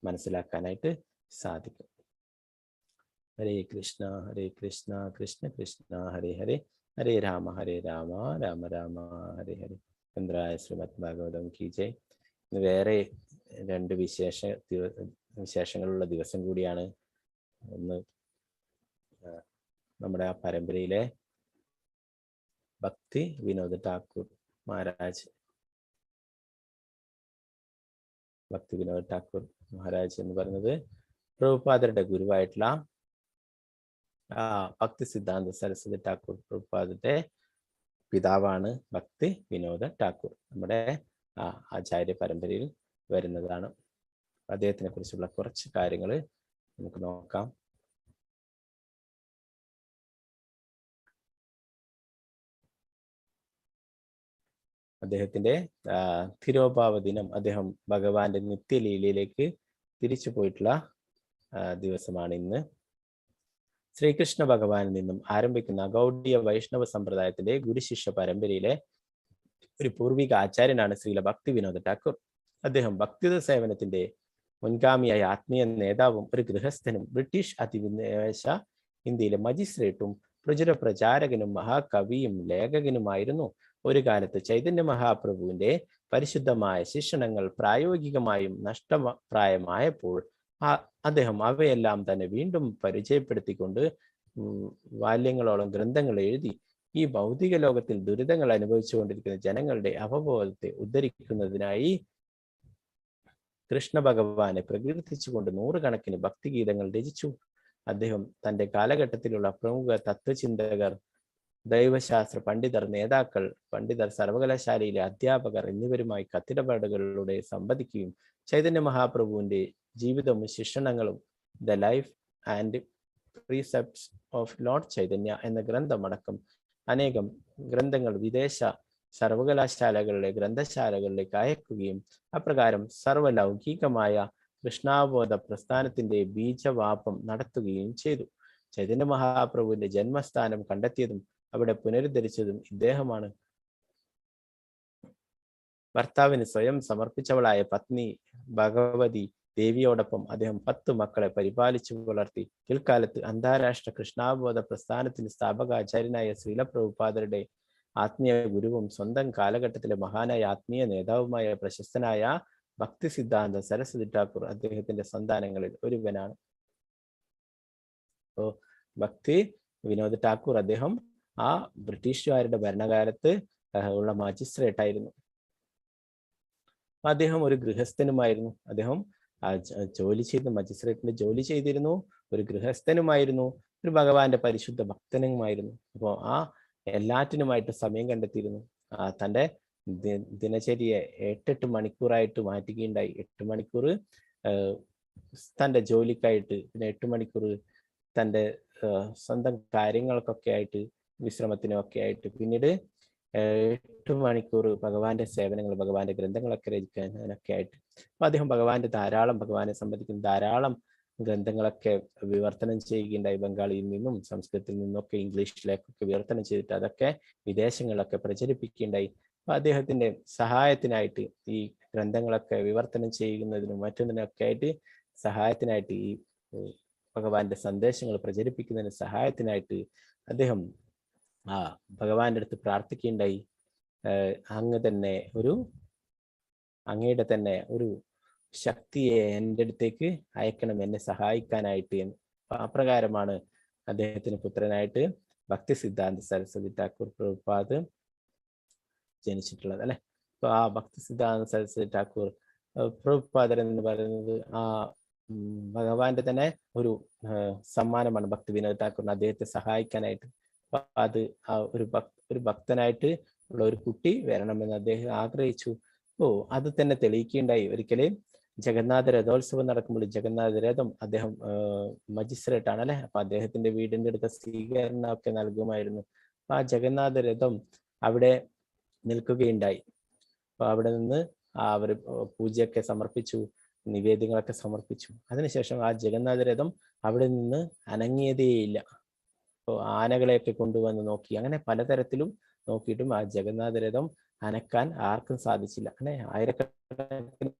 മനസ്സിലാക്കാനായിട്ട് സാധിക്കും. ഹരേ കൃഷ്ണ കൃഷ്ണ കൃഷ്ണ ഹരേ ഹരേ, ഹരേ രാമ രാമ രാമ ഹരേ ഹരേ. ചന്ദ്രായ ശ്രീമദ് ഭാഗവതം കി ജയ്. വേറെ 2 വിശേഷങ്ങളുള്ള ദിവസം കൂടിയാണ്. ഒന്ന് നമ്മുടെ ആ പരമ്പരയിലെ ഭക്തി വിനോദ് ഠാക്കൂർ മഹാരാജ്. ഭക്തി വിനോദ് ഠാക്കൂർ മഹാരാജ് എന്ന് പറയുന്നത് പ്രഭുപാദരുടെ ഗുരുവായിട്ടുള്ള ഭക്തി സിദ്ധാന്ത സരസ്വതി ഠാക്കൂർ പ്രഭുപാദരുടെ പിതാവാണ് ഭക്തി വിനോദ ഠാക്കൂർ. നമ്മുടെ ആചാര്യ പരമ്പരയിൽ വരുന്നതാണ്. അദ്ദേഹത്തിനെ കുറിച്ചുള്ള കുറച്ച് കാര്യങ്ങൾ നമുക്ക് നോക്കാം. അദ്ദേഹത്തിന്റെ തിരോഭാവ ദിനം, അദ്ദേഹം ഭഗവാന്റെ നിത്യലീലയിലേക്ക് തിരിച്ചു പോയിട്ടുള്ള ദിവസമാണ് ഇന്ന്. ശ്രീകൃഷ്ണ ഭഗവാനിൽ നിന്നും ആരംഭിക്കുന്ന ഗൗഡീയ വൈഷ്ണവ സമ്പ്രദായത്തിന്റെ ഗുരുശിഷ്യ പരമ്പരയിലെ ഒരു പൂർവിക ആചാര്യനാണ് ശ്രീല ഭക്തി വിനോദ ഠാക്കൂർ. അദ്ദേഹം ഭക്തിയുത സേവനത്തിന്റെ മുൻഗാമിയായ ആത്മീയ നേതാവും ഒരു ഗൃഹസ്ഥനും ബ്രിട്ടീഷ് അധിനിവേശ ഇന്ത്യയിലെ മജിസ്ട്രേറ്റും പ്രചുര പ്രചാരകനും മഹാകവിയും ലേഖകനുമായിരുന്നു. ഒരു കാലത്ത് ചൈതന്യ മഹാപ്രഭുവിന്റെ പരിശുദ്ധമായ ശിക്ഷണങ്ങൾ പ്രായോഗികമായും നഷ്ടപ്രായമായപ്പോൾ അദ്ദേഹം അവയെല്ലാം തന്നെ വീണ്ടും പരിചയപ്പെടുത്തിക്കൊണ്ട് വാല്യങ്ങളോളം ഗ്രന്ഥങ്ങൾ എഴുതി. ഈ ഭൗതിക ലോകത്തിൽ ദുരിതങ്ങൾ അനുഭവിച്ചുകൊണ്ടിരിക്കുന്ന ജനങ്ങളുടെ അവബോധത്തെ ഉദ്ധരിക്കുന്നതിനായി കൃഷ്ണ ഭഗവാനെ പ്രകീർത്തിച്ചുകൊണ്ട് നൂറുകണക്കിന് ഭക്തിഗീതങ്ങൾ രചിച്ചു. അദ്ദേഹം തന്റെ കാലഘട്ടത്തിലുള്ള പ്രമുഖ തത്വചിന്തകർ, ദൈവശാസ്ത്ര പണ്ഡിതർ, നേതാക്കൾ, പണ്ഡിതർ, സർവകലാശാലയിലെ അധ്യാപകർ എന്നിവരുമായി കത്തിടപാടുകളിലൂടെ സംവദിക്കുകയും ചൈതന്യ മഹാപ്രഭുവിന്റെ ജീവിതവും ശിക്ഷണങ്ങളും the life and precepts of Lord Chaitanya എന്ന ഗ്രന്ഥമടക്കം അനേകം ഗ്രന്ഥങ്ങൾ വിദേശ സർവകലാശാലകളുടെ ഗ്രന്ഥശാലകളിലേക്ക് അയക്കുകയും അപ്രകാരം സർവലൗകികമായ കൃഷ്ണാബോധ പ്രസ്ഥാനത്തിന്റെ ബീജവാപം നടത്തുകയും ചെയ്തു. ചൈതന്യ മഹാപ്രഭുവിന്റെ ജന്മസ്ഥാനം കണ്ടെത്തിയതും അവിടെ പുനരുദ്ധരിച്ചതും ഇദ്ദേഹമാണ്. ഭർത്താവിന് സ്വയം സമർപ്പിച്ചവളായ പത്നി ഭഗവതി ദേവിയോടൊപ്പം അദ്ദേഹം 10 മക്കളെ പരിപാലിച്ചു വളർത്തി. പിൽക്കാലത്ത് അന്താരാഷ്ട്ര കൃഷ്ണാബോധ പ്രസ്ഥാനത്തിന്റെ സ്ഥാപകാചാര്യനായ ശ്രീല പ്രഭുപാദരുടെ ആത്മീയ ഗുരുവും സ്വന്തം കാലഘട്ടത്തിലെ മഹാനായ ആത്മീയ നേതാവുമായ പ്രശസ്തനായ ഭക്തി സിദ്ധാന്ത സരസ്വതി ഠാക്കൂർ അദ്ദേഹത്തിന്റെ സന്താനങ്ങളിൽ ഒരുവനാണ്. ഭക്തി വിനോദ് ഠാക്കൂർ അദ്ദേഹം ബ്രിട്ടീഷുകാരുടെ ഭരണകാലത്ത് ഉള്ള മജിസ്ട്രേറ്റ് ആയിരുന്നു. അദ്ദേഹം ഒരു ഗൃഹസ്ഥനുമായിരുന്നു. അദ്ദേഹം ജോലി ചെയ്ത മജിസ്ട്രേറ്റിന്റെ ജോലി ചെയ്തിരുന്നു, ഒരു ഗൃഹസ്ഥനുമായിരുന്നു, ഒരു ഭഗവാന്റെ പരിശുദ്ധ ഭക്തനുമായിരുന്നു. അപ്പോൾ എല്ലാറ്റിനുമായിട്ട് സമയം കണ്ടെത്തിയിരുന്നു. തൻ്റെ ദിനചര്യയെ 8 മണിക്കൂറായിട്ട് മാറ്റുകയുണ്ടായി. 8 മണിക്കൂർ തൻ്റെ ജോലിക്കായിട്ട്, പിന്നെ 8 മണിക്കൂർ തൻ്റെ സ്വന്തം കാര്യങ്ങൾക്കൊക്കെ ആയിട്ട്, വിശ്രമത്തിനൊക്കെ ആയിട്ട്, പിന്നീട് 8 മണിക്കൂർ ഭഗവാന്റെ സേവനങ്ങൾ, ഭഗവാന്റെ ഗ്രന്ഥങ്ങളൊക്കെ രചിക്കാനൊക്കെ ആയിട്ട്. അപ്പൊ അദ്ദേഹം ഭഗവാനെ സംബന്ധിക്കുന്ന ധാരാളം ഗ്രന്ഥങ്ങളൊക്കെ വിവർത്തനം ചെയ്യുകയുണ്ടായി. ബംഗാളിയിൽ നിന്നും സംസ്കൃതത്തിൽ നിന്നൊക്കെ ഇംഗ്ലീഷിലേക്കൊക്കെ വിവർത്തനം ചെയ്തിട്ട് അതൊക്കെ വിദേശങ്ങളിലൊക്കെ പ്രചരിപ്പിക്കുകയുണ്ടായി. അപ്പൊ അദ്ദേഹത്തിന്റെ സഹായത്തിനായിട്ട്, ഈ ഗ്രന്ഥങ്ങളൊക്കെ വിവർത്തനം ചെയ്യുന്നതിനും മറ്റൊന്നിനൊക്കെ ആയിട്ട് സഹായത്തിനായിട്ട്, ഈ ഭഗവാന്റെ സന്ദേശങ്ങൾ പ്രചരിപ്പിക്കുന്നതിന് സഹായത്തിനായിട്ട് അദ്ദേഹം ഭഗവാന്റെ അടുത്ത് പ്രാർത്ഥിക്കുകയുണ്ടായി. അങ്ങയുടെ തന്നെ ഒരു ശക്തിയെ എൻ്റെ അടുത്തേക്ക് അയക്കണം, എന്നെ സഹായിക്കാനായിട്ട് എന്ന്. അപ്രകാരമാണ് അദ്ദേഹത്തിന് പുത്രനായിട്ട് ഭക്തി സിദ്ധാന്ത സരസ്വതി ഠാക്കൂർ പ്രഭുപാദ് ജനിച്ചിട്ടുള്ളത്, അല്ലെ. അപ്പൊ ഭക്തി സിദ്ധാന്ത സരസ്വതി ഠാക്കൂർ പ്രഭുപാദർ എന്ന് പറയുന്നത് ഭഗവാന്റെ തന്നെ ഒരു സമ്മാനമാണ് ഭക്തി വിനോദ് ഠാക്കൂറിന് അദ്ദേഹത്തെ സഹായിക്കാനായിട്ട്. അപ്പൊ അത് ഒരു ഭക്തനായിട്ട് ഉള്ള ഒരു കുട്ടി വരണമെന്ന് അദ്ദേഹം ആഗ്രഹിച്ചു. അത് തന്നെ തെളിയിക്കുകയുണ്ടായി. ഒരിക്കലും ജഗന്നാഥ രഥോത്സവം നടക്കുമ്പോൾ ജഗന്നാഥ രഥം, അദ്ദേഹം മജിസ്ട്രേറ്റ് ആണ്, അല്ലെ. അപ്പൊ അദ്ദേഹത്തിന്റെ വീടിന്റെ അടുത്ത സ്വീകരണം ഒക്കെ നൽകുമായിരുന്നു. അപ്പൊ ജഗന്നാഥ രഥം അവിടെ നിൽക്കുകയുണ്ടായി. അപ്പൊ അവിടെ നിന്ന് അവർ പൂജയൊക്കെ സമർപ്പിച്ചു, നിവേദ്യങ്ങളൊക്കെ സമർപ്പിച്ചു. അതിനുശേഷം ജഗന്നാഥ രഥം അവിടെ നിന്ന് അനങ്ങിയതേയില്ല. അപ്പോൾ ആനകളെയൊക്കെ കൊണ്ടുവന്ന് നോക്കി, അങ്ങനെ പലതരത്തിലും നോക്കിയിട്ടും ജഗന്നാഥ രഥം അനക്കാൻ ആർക്കും സാധിച്ചില്ല. അങ്ങനെ ആയിരക്കണക്കിന്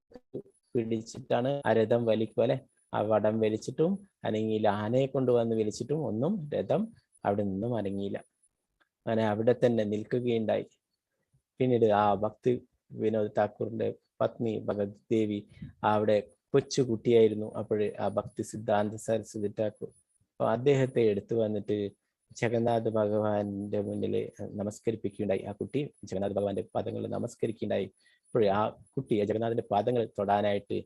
പിടിച്ചിട്ടാണ് രഥം വലിക്കുക, അല്ലെ. വടം വലിച്ചിട്ടും അനങ്ങിയില്ല. ആനയെ കൊണ്ടുവന്ന് വലിച്ചിട്ടും ഒന്നും രഥം അവിടെ നിന്നും അനങ്ങിയില്ല. അങ്ങനെ അവിടെ തന്നെ നിൽക്കുകയുണ്ടായി. പിന്നീട് ഭക്തി വിനോദ് ഠാക്കൂറിന്റെ പത്നി ഭഗവതി ദേവി അവിടെ കൊച്ചുകുട്ടിയായിരുന്നു. അപ്പോഴേ ഭക്തി സിദ്ധാന്ത സരസ്വതി ഠാക്കൂർ അദ്ദേഹത്തെ എടുത്തു വന്നിട്ട് ജഗന്നാഥ് ഭഗവാന്റെ മുന്നിൽ നമസ്കരിപ്പിക്കുകയുണ്ടായി. ആ കുട്ടി ജഗന്നാഥ് ഭഗവാന്റെ പാദങ്ങൾ നമസ്കരിക്കുകയുണ്ടായി. അപ്പോഴേ ആ കുട്ടി ജഗന്നാഥിന്റെ പാദങ്ങൾ തൊടാനായിട്ട്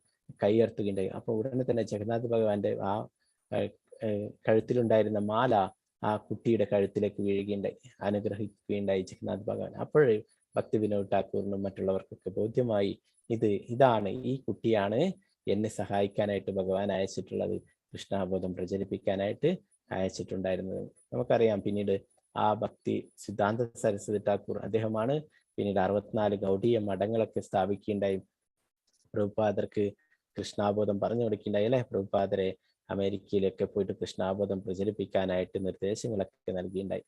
കൈയർത്തുകയുണ്ടായി. അപ്പോൾ ഉടനെ തന്നെ ജഗന്നാഥ് ഭഗവാന്റെ ആ കഴുത്തിലുണ്ടായിരുന്ന മാല ആ കുട്ടിയുടെ കഴുത്തിലേക്ക് വീഴുകയുണ്ടായി. അനുഗ്രഹിക്കുകയുണ്ടായി ജഗന്നാഥ് ഭഗവാൻ. അപ്പോഴേ ഭക്തി വിനോദ് ഠാക്കൂറിനും മറ്റുള്ളവർക്കൊക്കെ ബോധ്യമായി, ഇതാണ് ഈ കുട്ടിയാണ് എന്നെ സഹായിക്കാനായിട്ട് ഭഗവാൻ അയച്ചിട്ടുള്ളത്, കൃഷ്ണാബോധം പ്രചരിപ്പിക്കാനായിട്ട് അയച്ചിട്ടുണ്ടായിരുന്നത്. നമുക്കറിയാം പിന്നീട് ആ ഭക്തി സിദ്ധാന്ത സരസ്വതി ഠാക്കൂർ അദ്ദേഹമാണ് പിന്നീട് 64 ഗൗഡീയ മഠങ്ങളൊക്കെ സ്ഥാപിക്കുകയുണ്ടായി. പ്രഭുപാദർക്ക് കൃഷ്ണാബോധം പറഞ്ഞു കൊടുക്കുകയുണ്ടായി അല്ലെ. പ്രഭുപാദരെ അമേരിക്കയിലൊക്കെ പോയിട്ട് കൃഷ്ണാബോധം പ്രചരിപ്പിക്കാനായിട്ട് നിർദ്ദേശങ്ങളൊക്കെ നൽകിയിട്ടുണ്ടായി.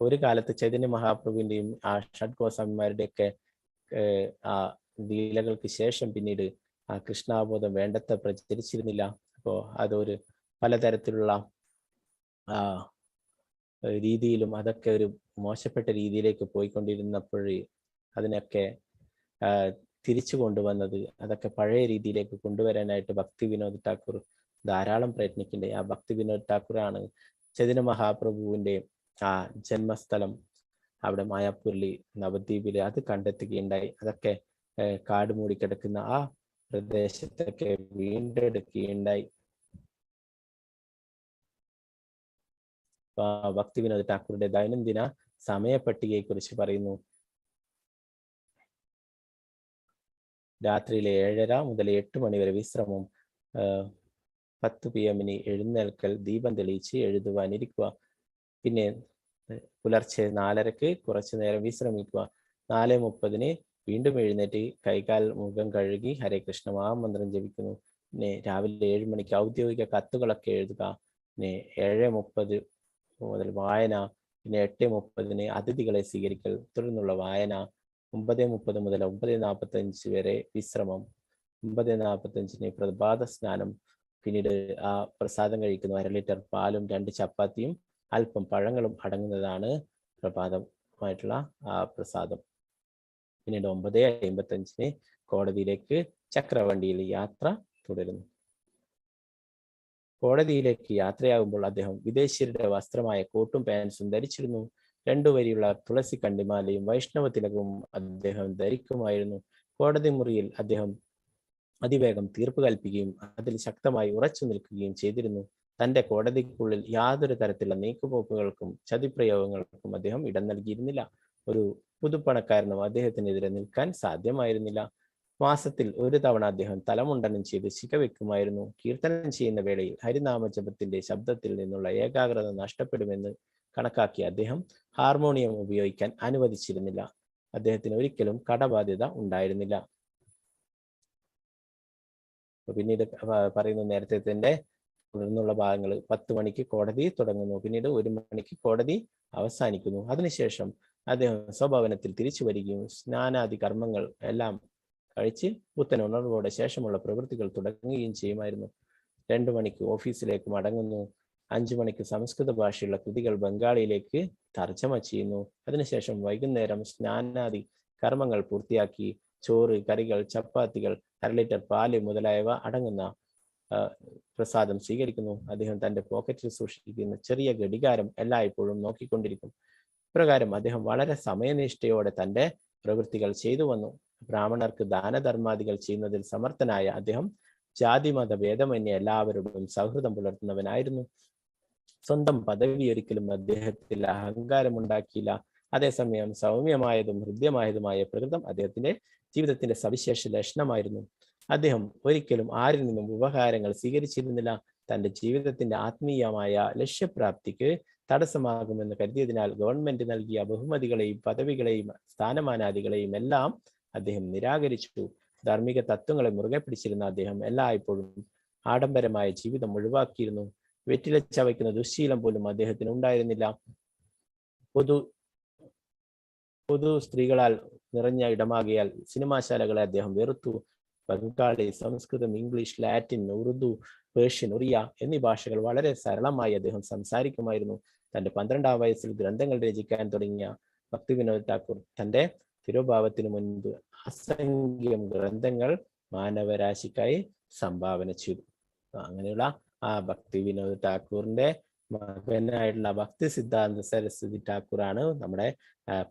ഒരു കാലത്ത് ചൈതന്യ മഹാപ്രഭുവിന്റെയും ആ ഷഡ്ഗോസ്വാമിമാരുടെയൊക്കെ ആ ലീലകൾക്ക് ശേഷം പിന്നീട് ആ കൃഷ്ണാബോധം വേണ്ടത്ര പ്രചരിച്ചിരുന്നില്ല. അപ്പോൾ അതൊരു പലതരത്തിലുള്ള രീതിയിലും അതൊക്കെ ഒരു മോശപ്പെട്ട രീതിയിലേക്ക് പോയിക്കൊണ്ടിരുന്നപ്പോഴേ അതിനൊക്കെ തിരിച്ചു കൊണ്ടുവന്നത്, അതൊക്കെ പഴയ രീതിയിലേക്ക് കൊണ്ടുവരാനായിട്ട് ഭക്തി വിനോദ് ഠാക്കൂർ ധാരാളം പ്രയത്നിക്കുന്നുണ്ട്. ആ ഭക്തി വിനോദ് ഠാക്കൂറാണ് ചൈതന്യ മഹാപ്രഭുവിന്റെ ആ ജന്മസ്ഥലം അവിടെ മായാപ്പൂരിൽ നവദ്വീപില് അത് കണ്ടെത്തുകയുണ്ടായി. അതൊക്കെ കാട് മൂടിക്കിടക്കുന്ന ആ പ്രദേശത്തൊക്കെ വീണ്ടെടുക്കുകയുണ്ടായി. ഭക്തി വിനോദ് ഠാക്കൂറിന്റെ ദൈനംദിന സമയപട്ടികയെ കുറിച്ച് പറയുന്നു. രാത്രിയിലെ 7:30 മുതൽ 8 മണി വരെ വിശ്രമം, 10 PM എഴുന്നേൽക്കൽ, ദീപം തെളിയിച്ച് എഴുതുവാനിരിക്കുക, പിന്നെ പുലർച്ചെ 4:30 കുറച്ചു നേരം വിശ്രമിക്കുക, 4:30 വീണ്ടും എഴുന്നേറ്റ് കൈകാൽ മുഖം കഴുകി ഹരേ കൃഷ്ണ മഹാമന്ത്രം ജപിക്കുന്നു. പിന്നെ രാവിലെ 7 മണിക്ക് ഔദ്യോഗിക കത്തുകളൊക്കെ എഴുതുക. പിന്നെ 7:30 മുതൽ വായന, പിന്നെ 8:30 അതിഥികളെ സ്വീകരിക്കൽ, തുടർന്നുള്ള വായന, 9:30 മുതൽ 9:45 വരെ വിശ്രമം, 9:45 പ്രഭാത സ്നാനം, പിന്നീട് ആ പ്രസാദം കഴിക്കുന്നു. 1/2 ലിറ്റർ പാലും 2 ചപ്പാത്തിയും അല്പം പഴങ്ങളും അടങ്ങുന്നതാണ് പ്രഭാതമായിട്ടുള്ള ആ പ്രസാദം. പിന്നീട് 9:55 കോടതിയിലേക്ക് ചക്രവണ്ടിയിൽ യാത്ര തുടരുന്നു. കോടതിയിലേക്ക് യാത്രയാകുമ്പോൾ അദ്ദേഹം വിദേശീയരുടെ വസ്ത്രമായ കോട്ടും പാൻസും ധരിച്ചിരുന്നു. 2 വരിയുള്ള തുളസി കണ്ടിമാലയും വൈഷ്ണവ തിലകവും അദ്ദേഹം ധരിക്കുമായിരുന്നു. കോടതി മുറിയിൽ അദ്ദേഹം അതിവേഗം തീർപ്പ് കൽപ്പിക്കുകയും അതിൽ ശക്തമായി ഉറച്ചു നിൽക്കുകയും ചെയ്തിരുന്നു. തന്റെ കോടതിക്കുള്ളിൽ യാതൊരു തരത്തിലുള്ള നീക്കുപോക്കുകൾക്കും ചതിപ്രയോഗങ്ങൾക്കും അദ്ദേഹം ഇടം നൽകിയിരുന്നില്ല. ഒരു പുതുപ്പണക്കാരനും അദ്ദേഹത്തിനെതിരെ നിൽക്കാൻ സാധ്യമായിരുന്നില്ല. മാസത്തിൽ 1 തവണ അദ്ദേഹം തലമുണ്ടനം ചെയ്ത് ശിഖവെക്കുമായിരുന്നു. കീർത്തനം ചെയ്യുന്ന വേളയിൽ ഹരിനാമജപത്തിന്റെ ശബ്ദത്തിൽ നിന്നുള്ള ഏകാഗ്രത നഷ്ടപ്പെടുമെന്ന് കണക്കാക്കി അദ്ദേഹം ഹാർമോണിയം ഉപയോഗിക്കാൻ അനുവദിച്ചിരുന്നില്ല. അദ്ദേഹത്തിന് ഒരിക്കലും കടബാധ്യത ഉണ്ടായിരുന്നില്ല. പിന്നീട് പറയുന്ന നേരത്തെ തന്നെ തുടർന്നുള്ള ഭാഗങ്ങൾ 10 മണിക്ക് കോടതി തുടങ്ങുന്നു. പിന്നീട് 1 മണിക്ക് കോടതി അവസാനിക്കുന്നു. അതിനുശേഷം അദ്ദേഹം സ്വഭവനത്തിൽ തിരിച്ചു വരികയും സ്നാനാദി കർമ്മങ്ങൾ എല്ലാം കഴിച്ച് പുത്തൻ ഉണർവോടെ ശേഷമുള്ള പ്രവൃത്തികൾ തുടങ്ങുകയും ചെയ്യുമായിരുന്നു. 2 മണിക്ക് ഓഫീസിലേക്ക് മടങ്ങുന്നു. 5 മണിക്ക് സംസ്കൃത ഭാഷയുള്ള കൃതികൾ ബംഗാളിയിലേക്ക് തർജ്ജമ ചെയ്യുന്നു. അതിനുശേഷം വൈകുന്നേരം സ്നാനാദി കർമ്മങ്ങൾ പൂർത്തിയാക്കി ചോറ്, കറികൾ, ചപ്പാത്തികൾ, 1/2 ലിറ്റർ പാല് മുതലായവ അടങ്ങുന്ന പ്രസാദം സ്വീകരിക്കുന്നു. അദ്ദേഹം തന്റെ പോക്കറ്റിൽ സൂക്ഷിക്കുന്ന ചെറിയ ഘടികാരം എല്ലായ്പ്പോഴും നോക്കിക്കൊണ്ടിരിക്കും. ഇപ്രകാരം അദ്ദേഹം വളരെ സമയനിഷ്ഠയോടെ തന്റെ പ്രവൃത്തികൾ ചെയ്തു വന്നു. ബ്രാഹ്മണർക്ക് ദാനധർമാദികൾ ചെയ്യുന്നതിൽ സമർത്ഥനായ അദ്ദേഹം ജാതിമത ഭേദമന്യേ എല്ലാവരോടും സൗഹൃദം പുലർത്തുന്നവനായിരുന്നു. സ്വന്തം പദവി ഒരിക്കലും അദ്ദേഹത്തിൽ അഹങ്കാരം ഉണ്ടാക്കിയില്ല. അതേസമയം സൗമ്യമായതും ഹൃദ്യമായതുമായ പ്രകൃതം അദ്ദേഹത്തിന്റെ ജീവിതത്തിന്റെ സവിശേഷ ലക്ഷണമായിരുന്നു. അദ്ദേഹം ഒരിക്കലും ആരിൽ നിന്നും ഉപഹാരങ്ങൾ സ്വീകരിച്ചിരുന്നില്ല. തന്റെ ജീവിതത്തിന്റെ ആത്മീയമായ ലക്ഷ്യപ്രാപ്തിക്ക് തടസ്സമാകുമെന്ന് കരുതിയതിനാൽ ഗവൺമെന്റ് നൽകിയ ബഹുമതികളെയും പദവികളെയും സ്ഥാനമാനാദികളെയും എല്ലാം അദ്ദേഹം നിരാകരിച്ചു. ധാർമ്മിക തത്വങ്ങളെ മുറുകെ പിടിച്ചിരുന്ന അദ്ദേഹം എല്ലായ്പ്പോഴും ആഡംബരമായ ജീവിതം ഒഴിവാക്കിയിരുന്നു. വെറ്റില ചവയ്ക്കുന്ന ദുശ്ശീലം പോലും അദ്ദേഹത്തിന് ഉണ്ടായിരുന്നില്ല. പൊതു സ്ത്രീകളാൽ നിറഞ്ഞ ഇടമാകിയാൽ സിനിമാശാലകളെ അദ്ദേഹം വെറുത്തു. Bengali, Sanskrit, English, Latin, Urdu, Persian, Oriya എന്നീ ഭാഷകൾ വളരെ സരളമായി അദ്ദേഹം സംസാരിക്കുമായിരുന്നു. തന്റെ 12ാം വയസ്സിൽ ഗ്രന്ഥങ്ങൾ രചിക്കാൻ തുടങ്ങിയ ഭക്തി വിനോദ് ഠാക്കൂർ തന്റെ തിരോഭാവത്തിനു മുൻപ് അസംഖ്യം ഗ്രന്ഥങ്ങൾ മാനവരാശിക്കായി സംഭാവന ചെയ്തു. അങ്ങനെയുള്ള ഭക്തി വിനോദ് ഠാക്കൂറിന്റെ മകനായിട്ടുള്ള ഭക്തി സിദ്ധാന്ത സരസ്വതി ഠാക്കൂറാണ് നമ്മുടെ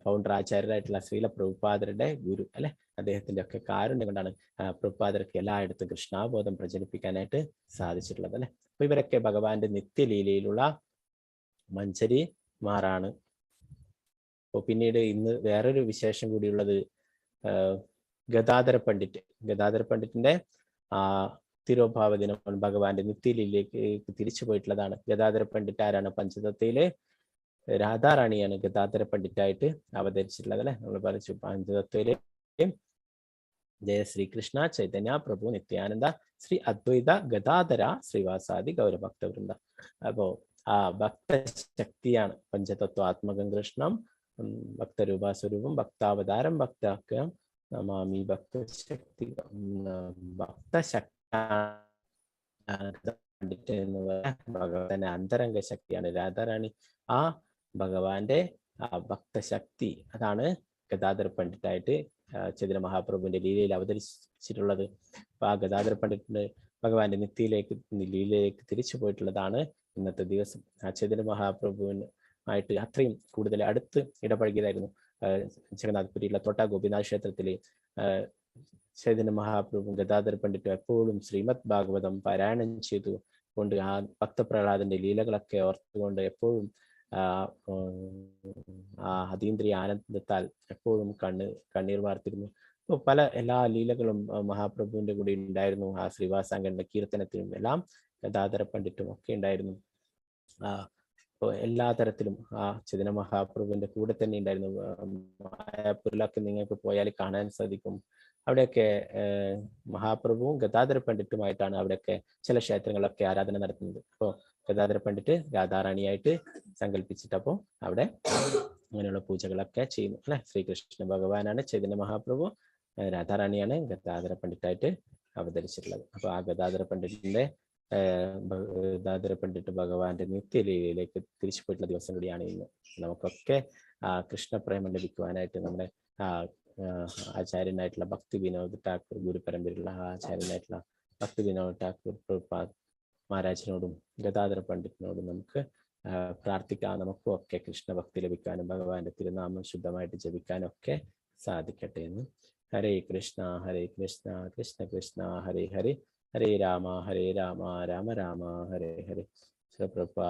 ഫൗണ്ടർ ആചാര്യരായിട്ടുള്ള ശ്രീല പ്രഭുപാദരുടെ ഗുരു അല്ലെ. അദ്ദേഹത്തിന്റെ ഒക്കെ കാരുണ്യം കൊണ്ടാണ് പ്രഭുപാദർക്ക് എല്ലായിടത്തും കൃഷ്ണാബോധം പ്രചരിപ്പിക്കാനായിട്ട് സാധിച്ചിട്ടുള്ളത് അല്ലെ. അപ്പൊ ഇവരൊക്കെ ഭഗവാന്റെ നിത്യലീലയിലുള്ള മഞ്ചരിമാരാണ്. അപ്പൊ പിന്നീട് ഇന്ന് വേറൊരു വിശേഷം കൂടിയുള്ളത് ഗദാധര പണ്ഡിറ്റിന്റെ തിരോഭാവ ദിനമാണ് ഭഗവാന്റെ നിത്യലീലയിലേക്ക് തിരിച്ചു പോയിട്ടുള്ളതാണ്. ഗദാധര പണ്ഡിറ്റ് ആരാണ്? പഞ്ചതത്വയിലെ രാധാറാണിയാണ് ഗദാധര പണ്ഡിറ്റായിട്ട് അവതരിച്ചിട്ടുള്ളത് അല്ലെ. നമ്മൾ പറഞ്ഞു പഞ്ചതത്വയിലെ ജയ ശ്രീകൃഷ്ണ ചൈതന്യ പ്രഭു നിത്യാനന്ദ ശ്രീ അദ്വൈത ഗദാധര ശ്രീവാസാദി ഗൗരഭക്തവൃന്ദ. അപ്പോ ആ ഭക്തശക്തിയാണ് പഞ്ചതത്വാത്മകം കൃഷ്ണം ഭക്തരൂപാസ്വരൂപം ഭക്താവതാരം ഭക്താക്കം നമാമി ഭക്തശക്തി ഭഗവാന്റെ അന്തരംഗ ശക്തിയാണ് രാധാറാണി. ആ ഭഗവാന്റെ ഭക്തശക്തി അതാണ് ഗദാധര പണ്ഡിറ്റായിട്ട് ചൈതന്യ മഹാപ്രഭുവിന്റെ ലീലയിൽ അവതരിച്ചിട്ടുള്ളത്. അപ്പൊ ആ ഗദാധര പണ്ഡിറ്റിന് ഭഗവാന്റെ ലീലയിലേക്ക് തിരിച്ചു പോയിട്ടുള്ളതാണ് ഇന്നത്തെ ദിവസം. ആ ചൈതന്യ മഹാപ്രഭുവിനായിട്ട് അത്രയും കൂടുതൽ അടുത്ത് ഇടപഴകിയതായിരുന്നു. ജഗന്നാഥ്പുരിയിലെ തോട്ട ഗോപിനാഥ് ക്ഷേത്രത്തിലെ ചൈതന്യ മഹാപ്രഭു ഗദാധര പണ്ഡിറ്റ് എപ്പോഴും ശ്രീമദ് ഭാഗവതം പാരായണം ചെയ്തു കൊണ്ട് ആ ഭക്തപ്രഹ്ലാദന്റെ ലീലകളൊക്കെ ഓർത്തുകൊണ്ട് എപ്പോഴും ആ അതീന്ദ്രിയ ആനന്ദത്താൽ എപ്പോഴും കണ്ണീർ വാർത്തിരുന്നു. അപ്പോൾ എല്ലാ ലീലകളും മഹാപ്രഭുവിന്റെ കൂടെ ഉണ്ടായിരുന്നു. ആ ശ്രീവാസാങ്കന്റെ കീർത്തനത്തിനും എല്ലാം ഗദാധര പണ്ഡിറ്റും ഒക്കെ ഉണ്ടായിരുന്നു. അപ്പോൾ എല്ലാ തരത്തിലും ആ ചൈതന്യ മഹാപ്രഭുവിന്റെ കൂടെ തന്നെ ഉണ്ടായിരുന്നു. മായാപൂരിലൊക്കെ നിങ്ങൾക്ക് പോയാൽ കാണാൻ സാധിക്കും. അവിടെയൊക്കെ മഹാപ്രഭുവും ഗദാധര പണ്ഡിറ്റുമായിട്ടാണ് അവിടെയൊക്കെ ചില ക്ഷേത്രങ്ങളിലൊക്കെ ആരാധന നടത്തുന്നത്. അപ്പോൾ ഗദാധര പണ്ഡിറ്റ് രാധാറാണിയായിട്ട് സങ്കല്പിച്ചിട്ട് അപ്പോൾ അവിടെ അങ്ങനെയുള്ള പൂജകളൊക്കെ ചെയ്യുന്നു അല്ലെ. ശ്രീകൃഷ്ണ ഭഗവാനാണ് ചൈതന്യ മഹാപ്രഭു, രാധാറാണിയാണ് ഗദാധര പണ്ഡിറ്റായിട്ട് അവതരിച്ചിട്ടുള്ളത്. അപ്പൊ ആ ഗദാധര പണ്ഡിറ്റ് ഭഗവാന്റെ നിത്യലീലയിലേക്ക് തിരിച്ചു പോയിട്ടുള്ള ദിവസം കൂടിയാണ് ഇന്ന്. നമുക്കൊക്കെ കൃഷ്ണപ്രേമം ലഭിക്കുവാനായിട്ട് നമ്മുടെ ആചാര്യനായിട്ടുള്ള ഭക്തി വിനോദ് ഠാക്കൂർ ഗുരുപരമ്പരയിലുള്ള ആചാര്യനായിട്ടുള്ള ഭക്തി വിനോദ് ഠാക്കൂർ പ്രഭുപാദ് മഹാരാജിനോടും ഗദാധര പണ്ഡിറ്റിനോടും നമുക്ക് പ്രാർത്ഥിക്കാം. നമുക്കും ഒക്കെ കൃഷ്ണഭക്തി ലഭിക്കാനും ഭഗവാന്റെ തിരുനാമം ശുദ്ധമായിട്ട് ജപിക്കാനും ഒക്കെ സാധിക്കട്ടെ എന്ന്. ഹരേ കൃഷ്ണ കൃഷ്ണ കൃഷ്ണ ഹരേ ഹരേ, ഹരേ രാമ രാമ രാമ ഹരേ ഹരേ. പ്രഭുപാദ്